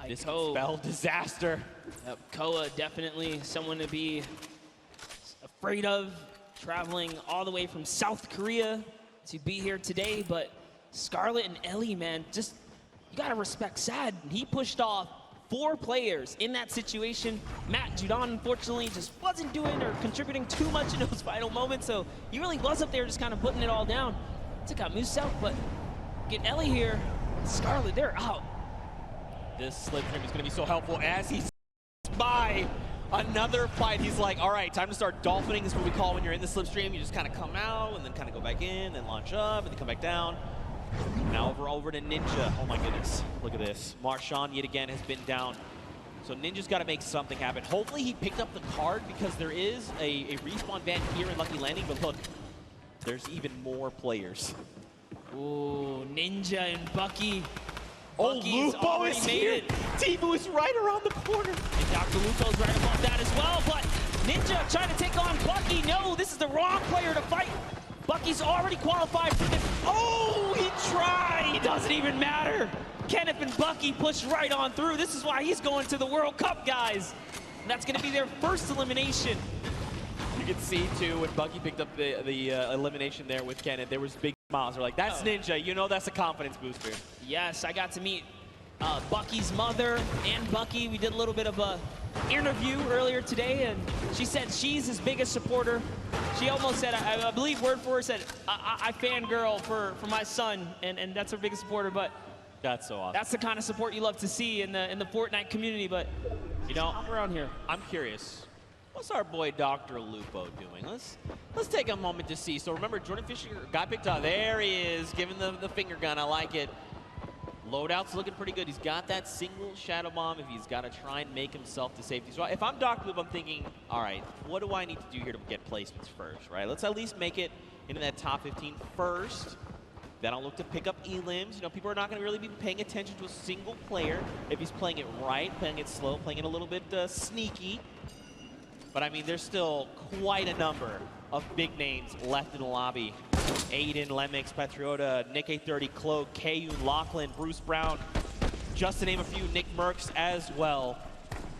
This could spell disaster. Yep, Koa definitely someone to be afraid of, traveling all the way from South Korea to be here today. But Scarlet and Ellie, man, just, you gotta respect Sad. He pushed off 4 players in that situation. Matt Judon, unfortunately, just wasn't doing or contributing too much in those final moments, so he really was up there just kind of putting it all down. Took out Muselk, but get Ellie here. Scarlet, they're out. This slipstream is going to be so helpful as he's by another fight. He's like, all right, time to start dolphining. This is what we call when you're in the slipstream. You just kind of come out and then kind of go back in, then launch up, and then come back down. Now over to Ninja. Oh my goodness, look at this. Marshawn yet again has been down. So Ninja's got to make something happen. Hopefully he picked up the card because there is a respawn ban here in Lucky Landing, but look, there's even more players. Ooh, Ninja and Bucky. Oh, Bucky's Lupo already is made here. it. Timu is right around the corner. And Dr. Lupo's right above that as well, but Ninja trying to take on Bucky. No, this is the wrong player to fight. Bucky's already qualified for this. Oh, he tried. It doesn't even matter. Kenneth and Bucky push right on through. This is why he's going to the World Cup, guys. And that's going to be their first elimination. You can see, too, when Bucky picked up the elimination there with Kenneth, there was big smiles. They're like, that's Ninja. You know that's a confidence booster. Yes, I got to meet Bucky's mother and Bucky. We did a little bit of a interview earlier today, and she said she's his biggest supporter. She almost said, I believe word for her, said, I fangirl for my son, and that's her biggest supporter. But that's so awesome. That's the kind of support you love to see in the Fortnite community. But you know, around here, I'm curious. What's our boy Dr. Lupo doing? Let's take a moment to see. So remember, Jordan Fisher got picked up. There he is, giving the finger gun. I like it. Loadout's looking pretty good. He's got that single shadow bomb if he's got to try and make himself to safety. So if I'm Dr. Lupo, I'm thinking, all right, what do I need to do here to get placements first, right? Let's at least make it into that top 15 first. Then I'll look to pick up elims. You know, people are not going to really be paying attention to a single player if he's playing it right, playing it slow, playing it a little bit sneaky. But I mean, there's still quite a number of big names left in the lobby. Aiden, Lemix, Patriota, Nick A30, Cloak, Kayun, Lachlan, Bruce Brown, just to name a few, Nick Merckx as well.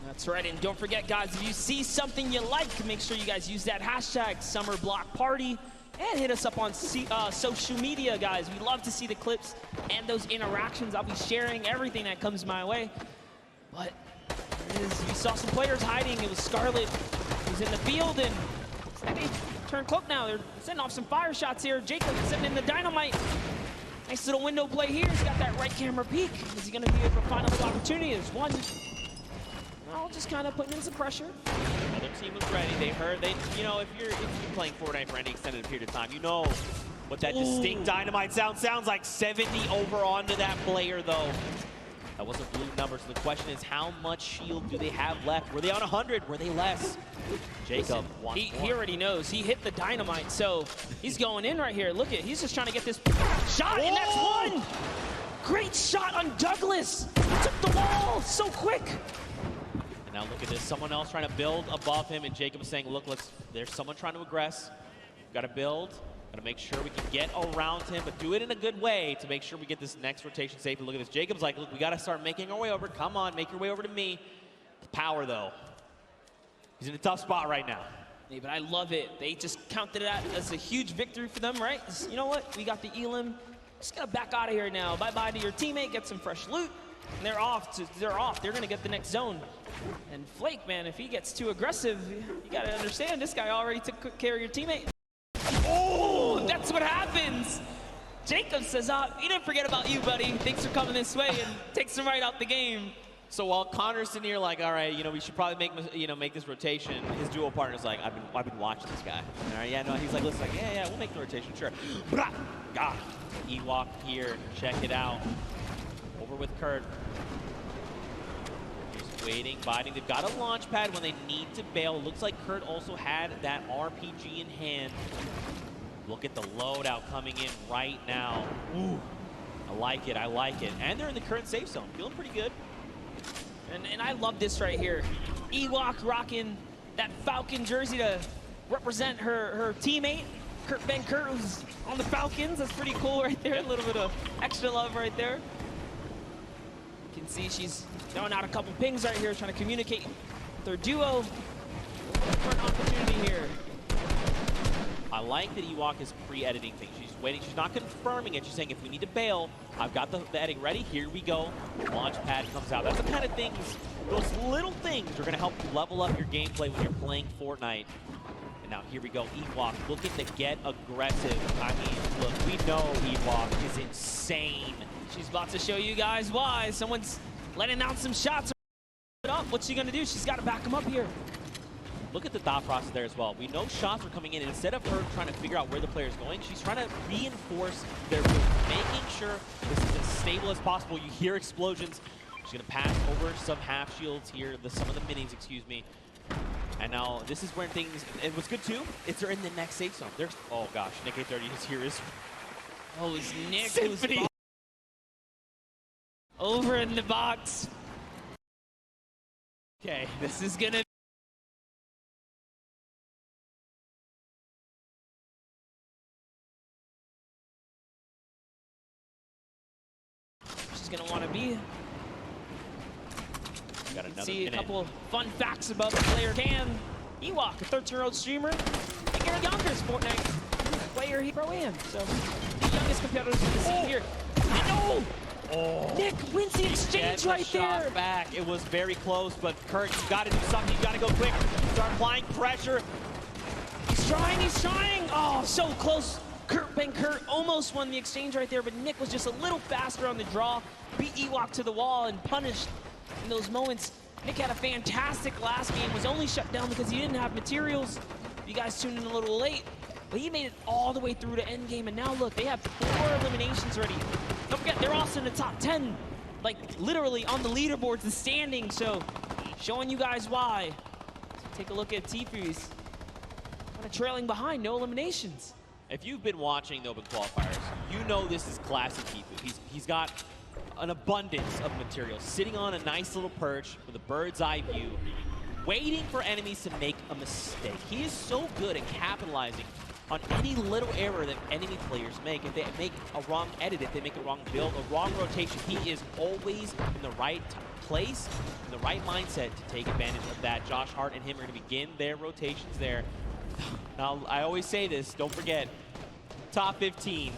That's right, and don't forget, guys, if you see something you like, make sure you guys use that hashtag SummerBlockParty and hit us up on social media, guys. We love to see the clips and those interactions. I'll be sharing everything that comes my way. But there it is. You saw some players hiding. It was Scarlet who's in the field, and looks like they turn Cloak now. They're sending off some fire shots here. Jacob sending in the dynamite. Nice little window play here. He's got that right camera peek. Is he going to be able to find this opportunity? There's one. Well, just kind of putting in some pressure. Other team was ready. They heard. You know, if you're playing Fortnite for any extended period of time, you know what that distinct dynamite sounds like. 70 over onto that player, though. That wasn't blue numbers. The question is, how much shield do they have left? Were they on 100? Were they less? Jacob wants he already knows. He hit the dynamite, so he's going in right here. Look at, he's just trying to get this shot, and that's one! Great shot on Douglas. He took the wall so quick. And now look at this. Someone else trying to build above him, and Jacob is saying, look, there's someone trying to aggress. Got to build. Got to make sure we can get around him, but do it in a good way to make sure we get this next rotation safe. And look at this. Jacob's like, look, we got to start making our way over. Come on, make your way over to me. The power, though. He's in a tough spot right now. Hey, but I love it. They just counted it out as a huge victory for them, right? You know what? We got the elim. Just got to back out of here now. Bye-bye to your teammate. Get some fresh loot. And they're off. They're going to get the next zone. And Flake, man, if he gets too aggressive, you got to understand, this guy already took good care of your teammate. Oh, that's what happens. Jacob says, he didn't forget about you, buddy. Thanks for coming this way, and takes him right out the game. So while Connor's sitting here like, all right, you know, we should probably make this rotation, his duo partner's like, I've been watching this guy. All right, yeah, no, he's like, listen, like, yeah, we'll make the rotation, sure. God, Ewok here, check it out. Over with Kurt. Just waiting, biting. They've got a launch pad when they need to bail. Looks like Kurt also had that RPG in hand. Look at the loadout coming in right now. Ooh, I like it, I like it. And they're in the current safe zone, feeling pretty good. And I love this right here. Ewok rocking that Falcon jersey to represent her teammate, Ben Kurt, who's on the Falcons. That's pretty cool right there. A little bit of extra love right there. You can see she's throwing out a couple pings right here, trying to communicate with her duo. For an opportunity here. I like that Ewok is pre-editing things. She's waiting. She's not confirming it. She's saying, if we need to bail, I've got the editing ready. Here we go. Launch pad comes out. That's the kind of things, those little things are going to help level up your gameplay when you're playing Fortnite. And now here we go. Ewok looking to get aggressive. I mean, look, we know Ewok is insane. She's about to show you guys why. Someone's letting out some shots. What's she going to do? She's got to back him up here. Look at the thought process there as well. We know shots are coming in, and instead of her trying to figure out where the player is going, she's trying to reinforce their move, making sure this is as stable as possible. You hear explosions. She's going to pass over some half shields here, some of the minis, excuse me. And now this is where things, and what's good too, is they're in the next safe zone. Oh gosh, Nick A30 is here. Oh, it's Nick who's Symphony. over in the box. Okay, This is gonna. She's gonna want to be. got another See minute. a couple fun facts about the player. Can Ewok, a 13-year-old streamer, and Gary Younger's Fortnite player, he pro-am. So the youngest competitors we're gonna see here. I know. Nick wins the exchange right there. Back. It was very close, but Kurt, you got to do something. You got to go quick. Start applying pressure. He's trying, he's trying. Oh, so close. Kurt almost won the exchange right there, but Nick was just a little faster on the draw. Beat Ewok to the wall and punished in those moments. Nick had a fantastic last game, was only shut down because he didn't have materials. You guys tuned in a little late, but he made it all the way through to end game, and now look, they have 4 eliminations already. Don't forget, they're also in the top 10, like literally on the leaderboards, the standings, so showing you guys why. So take a look at Tfu's kind of trailing behind, no eliminations. If you've been watching the Open Qualifiers, you know this is classic Tfu. He's got an abundance of materials, sitting on a nice little perch with a bird's eye view, waiting for enemies to make a mistake. He is so good at capitalizing on any little error that enemy players make. If they make a wrong edit, if they make a wrong build, a wrong rotation, he is always in the right place, in the right mindset to take advantage of that. Josh Hart and him are going to begin their rotations there. Now, I always say this, don't forget, top 15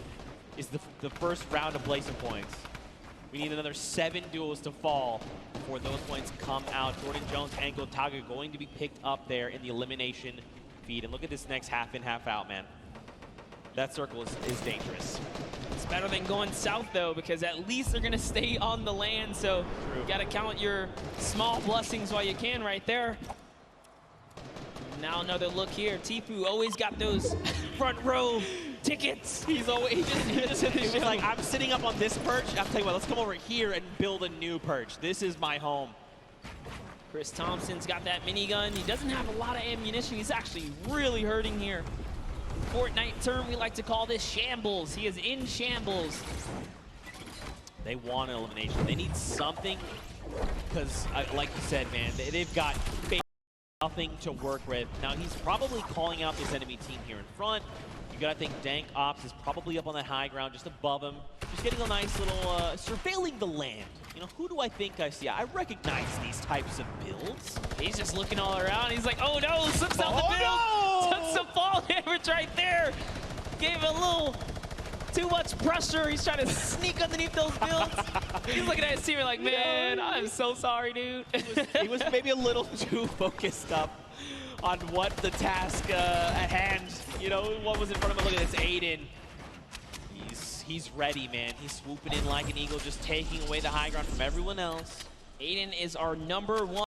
is the first round of Blazing points. We need another 7 duels to fall before those points come out. Jordan Jones and Gotaga going to be picked up there in the elimination feed. And look at this next half in, half out, man. That circle is dangerous. It's better than going south, though, because at least they're going to stay on the land. So you got to count your small blessings while you can right there. Now another look here. Tfu always got those front row tickets. He was like, I'm sitting up on this perch. I'll tell you what, let's come over here and build a new perch. This is my home. Chris Thompson's got that minigun. He doesn't have a lot of ammunition. He's actually really hurting here. Fortnite term, we like to call this shambles. He is in shambles. They want an elimination. They need something because, like you said, man, they've got nothing to work with. Now, he's probably calling out this enemy team here in front. You gotta think Dank Ops is probably up on that high ground, just above him. Just getting a nice little, surveilling the land. You know, who do I think I see? I recognize these types of builds. He's just looking all around. He's like, oh no, slips out the build. No! Took some fall damage right there. Gave a little too much pressure. He's trying to sneak underneath those builds. He's looking at his team like, man, I'm so sorry, dude. He was maybe a little too focused up on what the task at hand, you know, what was in front of him. Look at this, Aiden. He's ready, man. He's swooping in like an eagle, just taking away the high ground from everyone else. Aiden is our #1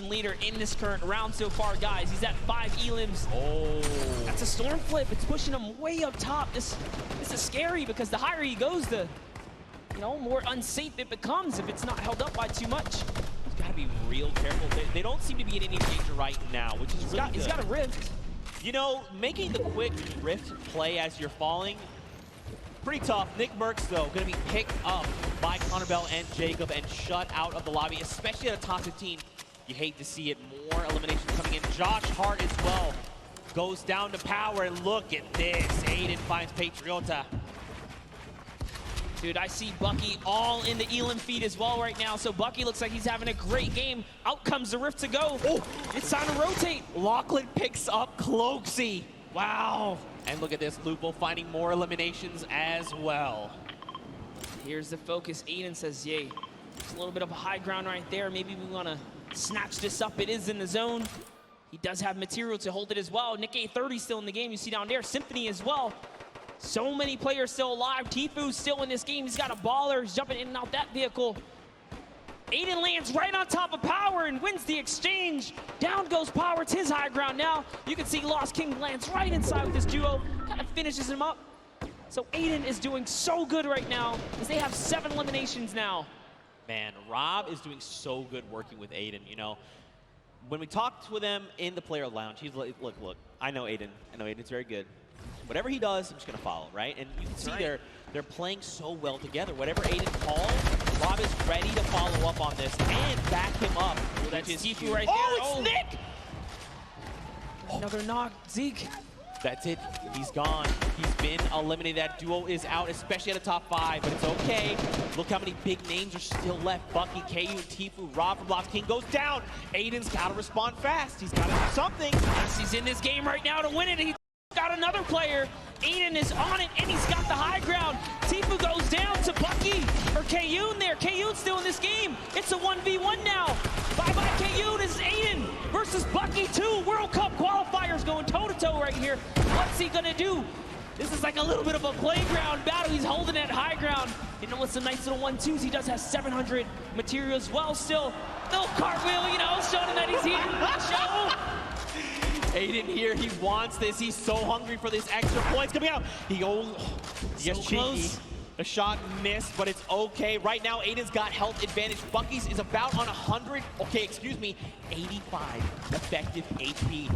leader in this current round so far, guys. He's at 5 elims. Oh. That's a storm flip. It's pushing him way up top. This is scary because the higher he goes, the more unsafe it becomes if it's not held up by too much. He's got to be real careful. They don't seem to be in any danger right now, which is really good. He's got a rift. You know, making the quick rift play as you're falling, pretty tough. Nick Merckx, though, going to be picked up by Connor Bell and Jacob and shut out of the lobby, especially at a top 15. You hate to see it. More eliminations coming in. Josh Hart as well goes down to power, and look at this. Aiden finds Patriota. Dude, I see Bucky all in the Elam feed as well right now. So Bucky looks like he's having a great game. Out comes the rift to go. Oh, it's time to rotate. Lachlan picks up Cloaksy. Wow. And look at this, Lupo finding more eliminations as well. Here's the focus. Aiden says, yay. It's a little bit of a high ground right there. Maybe we want to snatch this up. It is in the zone. He does have material to hold it as well. Nick A30 still in the game. You see down there, Symphony as well. So many players still alive. Tfu's still in this game. He's got a baller. He's jumping in and out that vehicle. Aiden lands right on top of Power and wins the exchange. Down goes Power. It's his high ground now. You can see Lost King lands right inside with this duo. Kind of finishes him up. So Aiden is doing so good right now as they have 7 eliminations now. Man, Rob is doing so good working with Aiden, you know. When we talked with him in the player lounge, he's like, look, I know Aiden. I know Aiden's very good. whatever he does, I'm just going to follow, right? And you can see they're playing so well together. Whatever Aiden calls, Rob is ready to follow up on this and back him up. That's Tifu right there. there. It's Nick! Another knock, Zeke. That's it. He's gone. He's been eliminated. That duo is out, especially at the top 5, but it's okay. Look how many big names are still left. Bucky, KU, and Tifu. Rob from Lost King goes down. Aiden's got to respond fast. He's got to do something. Yes, he's in this game right now to win it. He's got another player. Aiden is on it, and he's got the high ground. Tifu goes down to Bucky, or Kayun there. Kayun's still in this game. It's a 1v1 now. Bye-bye, Kayun. This is Aiden versus Bucky 2. World Cup qualifiers going toe-to-toe right here. What's he gonna do? This is like a little bit of a playground battle. He's holding that high ground. You know, with some nice little 1-2s. He does have 700 material as well still. Little cartwheel, you know, showing him that he's here. Show. Aiden here, he wants this. He's so hungry for this extra points coming out. He gets cheeky. The shot missed, but it's okay. Right now, Aiden's got health advantage. Bucky's is about on 100, okay, excuse me, 85 effective HP.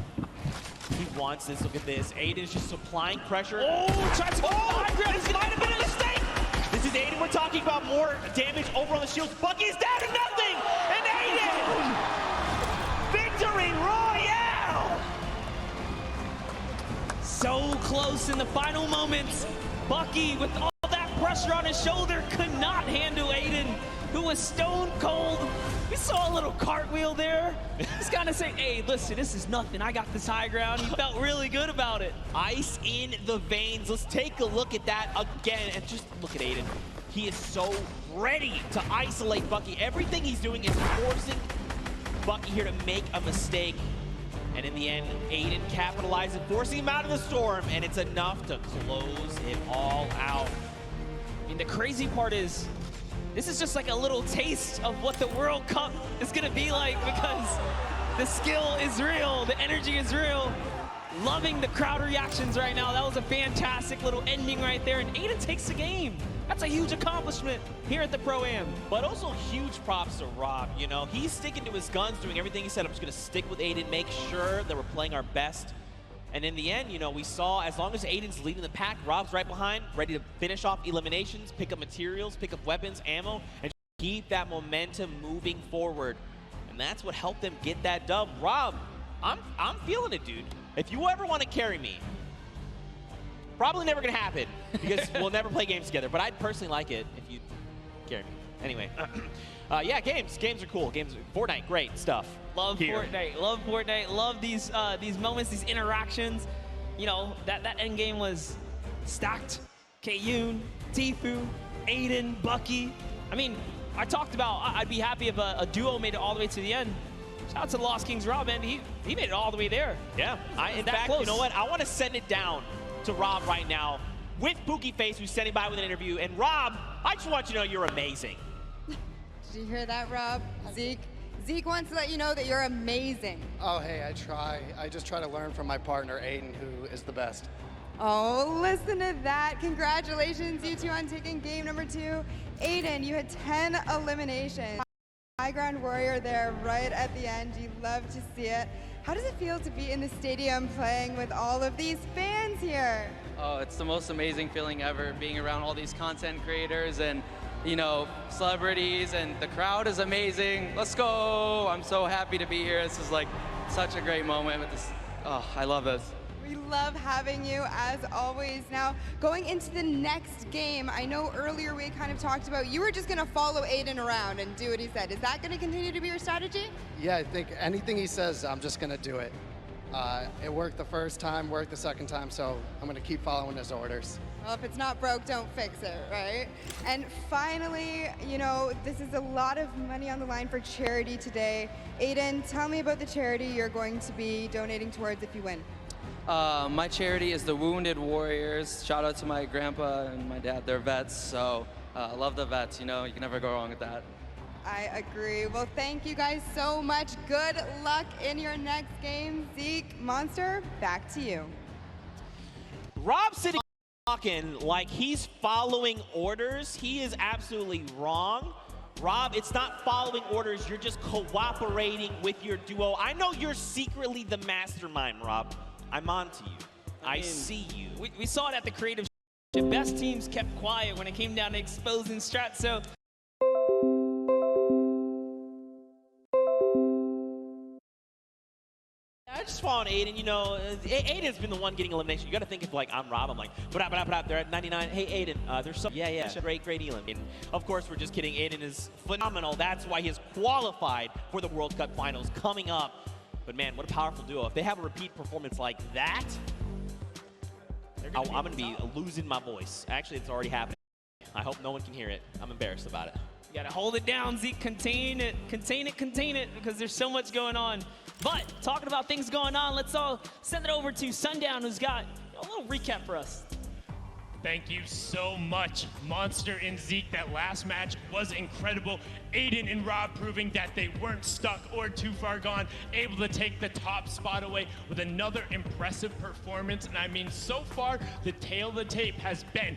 He wants this, look at this. Aiden's just supplying pressure. Oh, tries to go high ground. This might have been a mistake. This is Aiden, we're talking about more damage over on the shields. Bucky's down to nothing, and Aiden! Victory Royale! So close in the final moments. Bucky, with all that pressure on his shoulder, could not handle Aiden, who was stone cold. We saw a little cartwheel there. He's kind of saying, hey, listen, this is nothing. I got this high ground. He felt really good about it. Ice in the veins. Let's take a look at that again, and just look at Aiden. He is so ready to isolate Bucky. Everything he's doing is forcing Bucky here to make a mistake. And in the end, Aiden capitalizes, forcing him out of the storm, and it's enough to close it all out. I mean, the crazy part is, this is just like a little taste of what the World Cup is gonna be like, because the skill is real, the energy is real. Loving the crowd reactions right now. That was a fantastic little ending right there, and Aiden takes the game. That's a huge accomplishment here at the Pro-Am. But also huge props to Rob, you know. He's sticking to his guns, doing everything he said. I'm just gonna stick with Aiden, make sure that we're playing our best. And in the end, you know, we saw as long as Aiden's leading the pack, Rob's right behind, ready to finish off eliminations, pick up materials, pick up weapons, ammo, and keep that momentum moving forward. And that's what helped them get that dub. Rob, I'm feeling it, dude. If you ever want to carry me, probably never gonna happen because we'll never play games together, but I'd personally like it if you carry me. Anyway, yeah, games are cool. Fortnite, great stuff. Love Fortnite, love these moments, these interactions. You know, that end game was stacked. Kayun, Tifu, Aiden, Bucky. I mean, I talked about I'd be happy if a duo made it all the way to the end. Shout out to Lost Kings Rob, man. He made it all the way there. Yeah, in fact, close. You know what? I want to send it down to Rob right now with Pookie Face, who's standing by with an interview. And Rob, I just want you to know you're amazing. Did you hear that, Rob? Zeke wants to let you know that you're amazing. Oh, hey, I try. I just try to learn from my partner, Aiden, who is the best. Oh, listen to that. Congratulations, you two, on taking game number 2. Aiden, you had 10 eliminations. High ground warrior there right at the end. You love to see it. How does it feel to be in the stadium playing with all of these fans here? Oh, it's the most amazing feeling ever, being around all these content creators and, you know, celebrities, and the crowd is amazing. Let's go! I'm so happy to be here. This is like such a great moment with this. Oh, I love this. We love having you as always. Now, going into the next game, I know earlier we kind of talked about you were just going to follow Aiden around and do what he said. Is that going to continue to be your strategy? Yeah, I think anything he says, I'm just going to do it. It worked the first time, worked the second time, so I'm going to keep following his orders. Well, if it's not broke, don't fix it, right? And finally, you know, this is a lot of money on the line for charity today. Aiden, tell me about the charity you're going to be donating towards if you win. My charity is the Wounded Warriors. Shout out to my grandpa and my dad. They're vets, so I love the vets. You know, you can never go wrong with that. I agree. Well, thank you guys so much. Good luck in your next game. Zeke, Monster, back to you. Rob's sitting talking like he's following orders. He is absolutely wrong. Rob, it's not following orders. You're just cooperating with your duo. I know you're secretly the mastermind, Rob. I'm on to you. I see you. We saw it at the creative. The best teams kept quiet when it came down to exposing strats. So. I just following Aiden, you know, Aiden's been the one getting elimination. You got to think if, like, I'm Rob, I'm like, they're at 99. Hey, Aiden, there's some, yeah, great elim. And of course, we're just kidding. Aiden is phenomenal. That's why he is qualified for the World Cup Finals coming up. But man, what a powerful duo. If they have a repeat performance like that, I'm going to be losing my voice. Actually, it's already happening. I hope no one can hear it. I'm embarrassed about it. You got to hold it down, Zeke. Contain it, because there's so much going on. But talking about things going on, let's all send it over to Sundown, who's got a little recap for us. Thank you so much, Monster and Zeke. That last match was incredible. Aiden and Rob proving that they weren't stuck or too far gone, able to take the top spot away with another impressive performance. And I mean, so far, the tail of the tape has been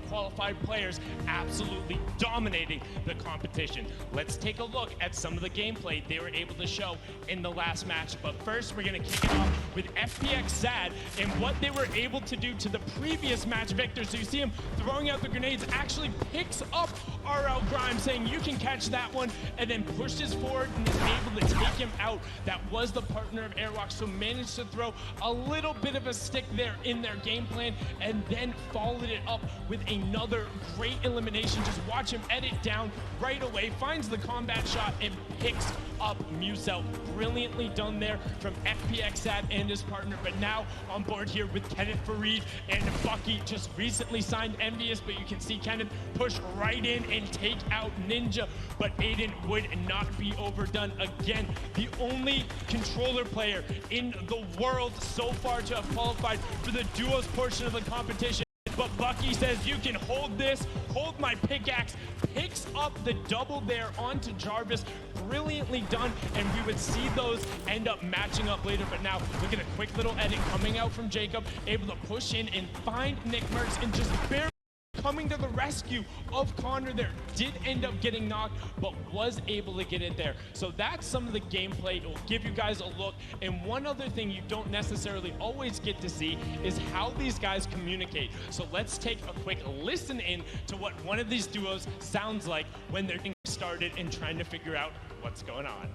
qualified players absolutely dominating the competition. Let's take a look at some of the gameplay they were able to show in the last match. But first, we're going to kick it off with FPX Sad and what they were able to do to the previous match victor. So you see him throwing out the grenades, actually picks up RL Grimes, saying you can catch that one, and then pushes forward and is able to take him out. That was the partner of Airwalk, so managed to throw a little bit of a stick there in their game plan, and then followed it up with another great elimination. Just watch him edit down right away, finds the combat shot, and picks up Musel. Brilliantly done there from FPX Sad and his partner. But now on board here with Kenneth Farid and Bucky, just recently signed Envious, but you can see Kenneth push right in and take out Ninja. But Aiden would not be overdone again. The only controller player in the world so far to have qualified for the duos portion of the competition. But Bucky says, you can hold this, hold my pickaxe, picks up the double there onto Jarvis. Brilliantly done, and we would see those end up matching up later. But now, look at a quick little edit coming out from Jacob, able to push in and find Nick Merckx, and just barely coming to the rescue of Connor there. Did end up getting knocked, but was able to get it there. So that's some of the gameplay. It will give you guys a look. And one other thing you don't necessarily always get to see is how these guys communicate. So let's take a quick listen in to what one of these duos sounds like when they're getting started and trying to figure out what's going on.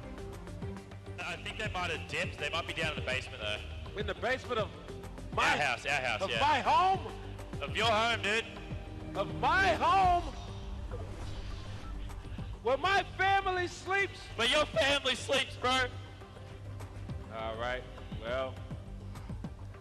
I think they might have dipped. They might be down in the basement though. In the basement of my house, of yeah. my home? Of your home, dude. Of my home, where my family sleeps. Where your family sleeps, bro. All right, well.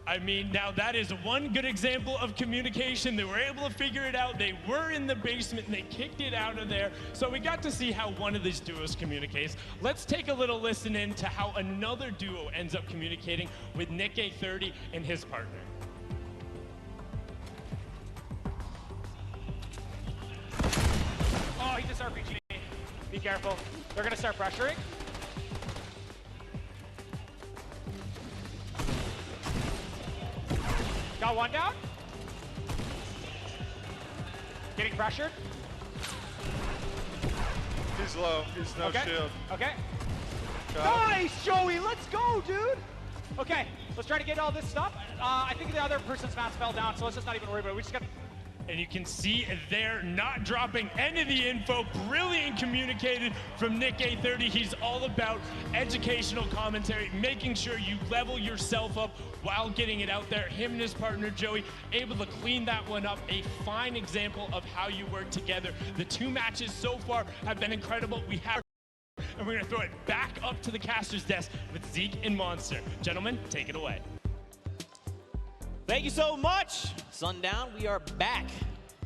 I mean, now that is one good example of communication. They were able to figure it out. They were in the basement and they kicked it out of there. So we got to see how one of these duos communicates. Let's take a little listen in to how another duo ends up communicating with Nick A30 and his partner. Oh, he just RPG'd me. Be careful. They're gonna start pressuring. Got one down. Getting pressured. He's low. He's no shield. Okay. Nice, Joey. Let's go, dude. Okay, let's try to get all this stuff. I think the other person's mask fell down, so let's just not even worry about it. We just got. And you can see they're not dropping any of the info. Brilliant communicated from Nick A30. He's all about educational commentary, making sure you level yourself up while getting it out there. Him and his partner, Joey, able to clean that one up. A fine example of how you work together. The two matches so far have been incredible. We have, and we're gonna throw it back up to the caster's desk with Zeke and Monster. Gentlemen, take it away. Thank you so much, Sundown. We are back.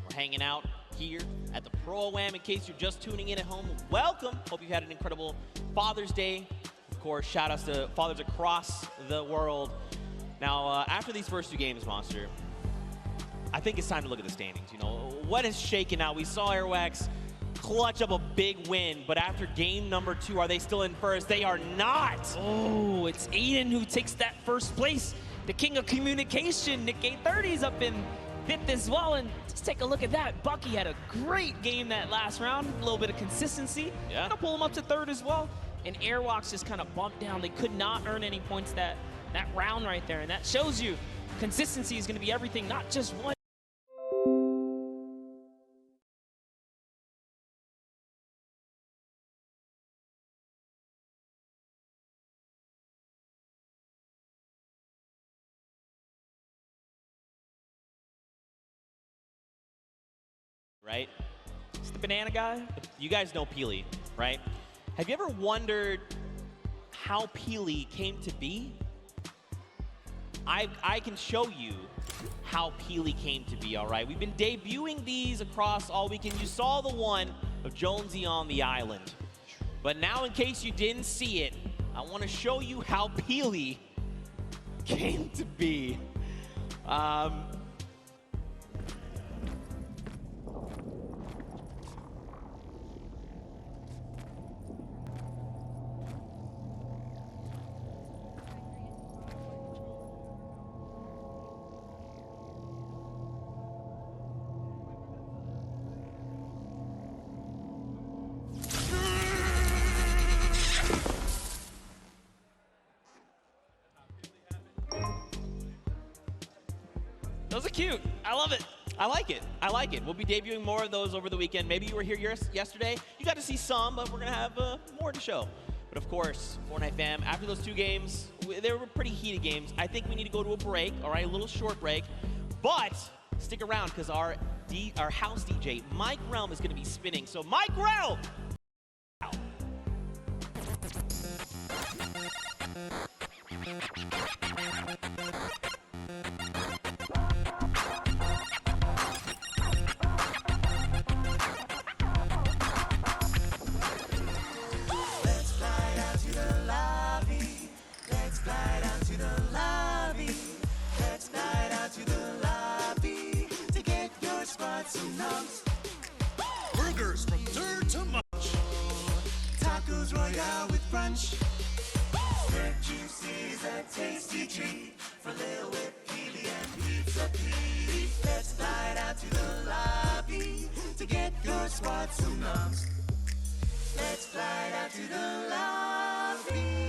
We're hanging out here at the Pro-Am. In case you're just tuning in at home, welcome. Hope you had an incredible Father's Day. Of course, shout outs to fathers across the world. Now, after these first two games, Monster, I think it's time to look at the standings. You know, what has shaken out? We saw Airwax clutch up a big win, but after game number 2, are they still in first? They are not. Oh, it's Aiden who takes that first place. The king of communication, Nick A30's up in 5th as well, and just take a look at that. Bucky had a great game that last round, a little bit of consistency. Yeah. Gonna pull him up to 3rd as well, and Airwalks just kind of bumped down. They could not earn any points that round right there, and that shows you consistency is going to be everything, not just one. Right? It's the banana guy. You guys know Peely, right? Have you ever wondered how Peely came to be? I can show you how Peely came to be, all right? We've been debuting these across all weekend. You saw the one of Jonesy on the island. But now, in case you didn't see it, I want to show you how Peely came to be. Those are cute. I love it. I like it. I like it. We'll be debuting more of those over the weekend. Maybe you were here yesterday. You got to see some, but we're going to have more to show. But of course, Fortnite fam, after those 2 games, they were pretty heated games. I think we need to go to a break, all right, a little short break. But stick around because our house DJ, Mike Realm, is going to be spinning. So Mike Realm! Burgers from dirt to munch. Tacos Royale with brunch. Red juices, a tasty treat for Lil with Peely and Pizza Pete. Let's slide out to the lobby to get your squad some nums. Let's slide out to the lobby.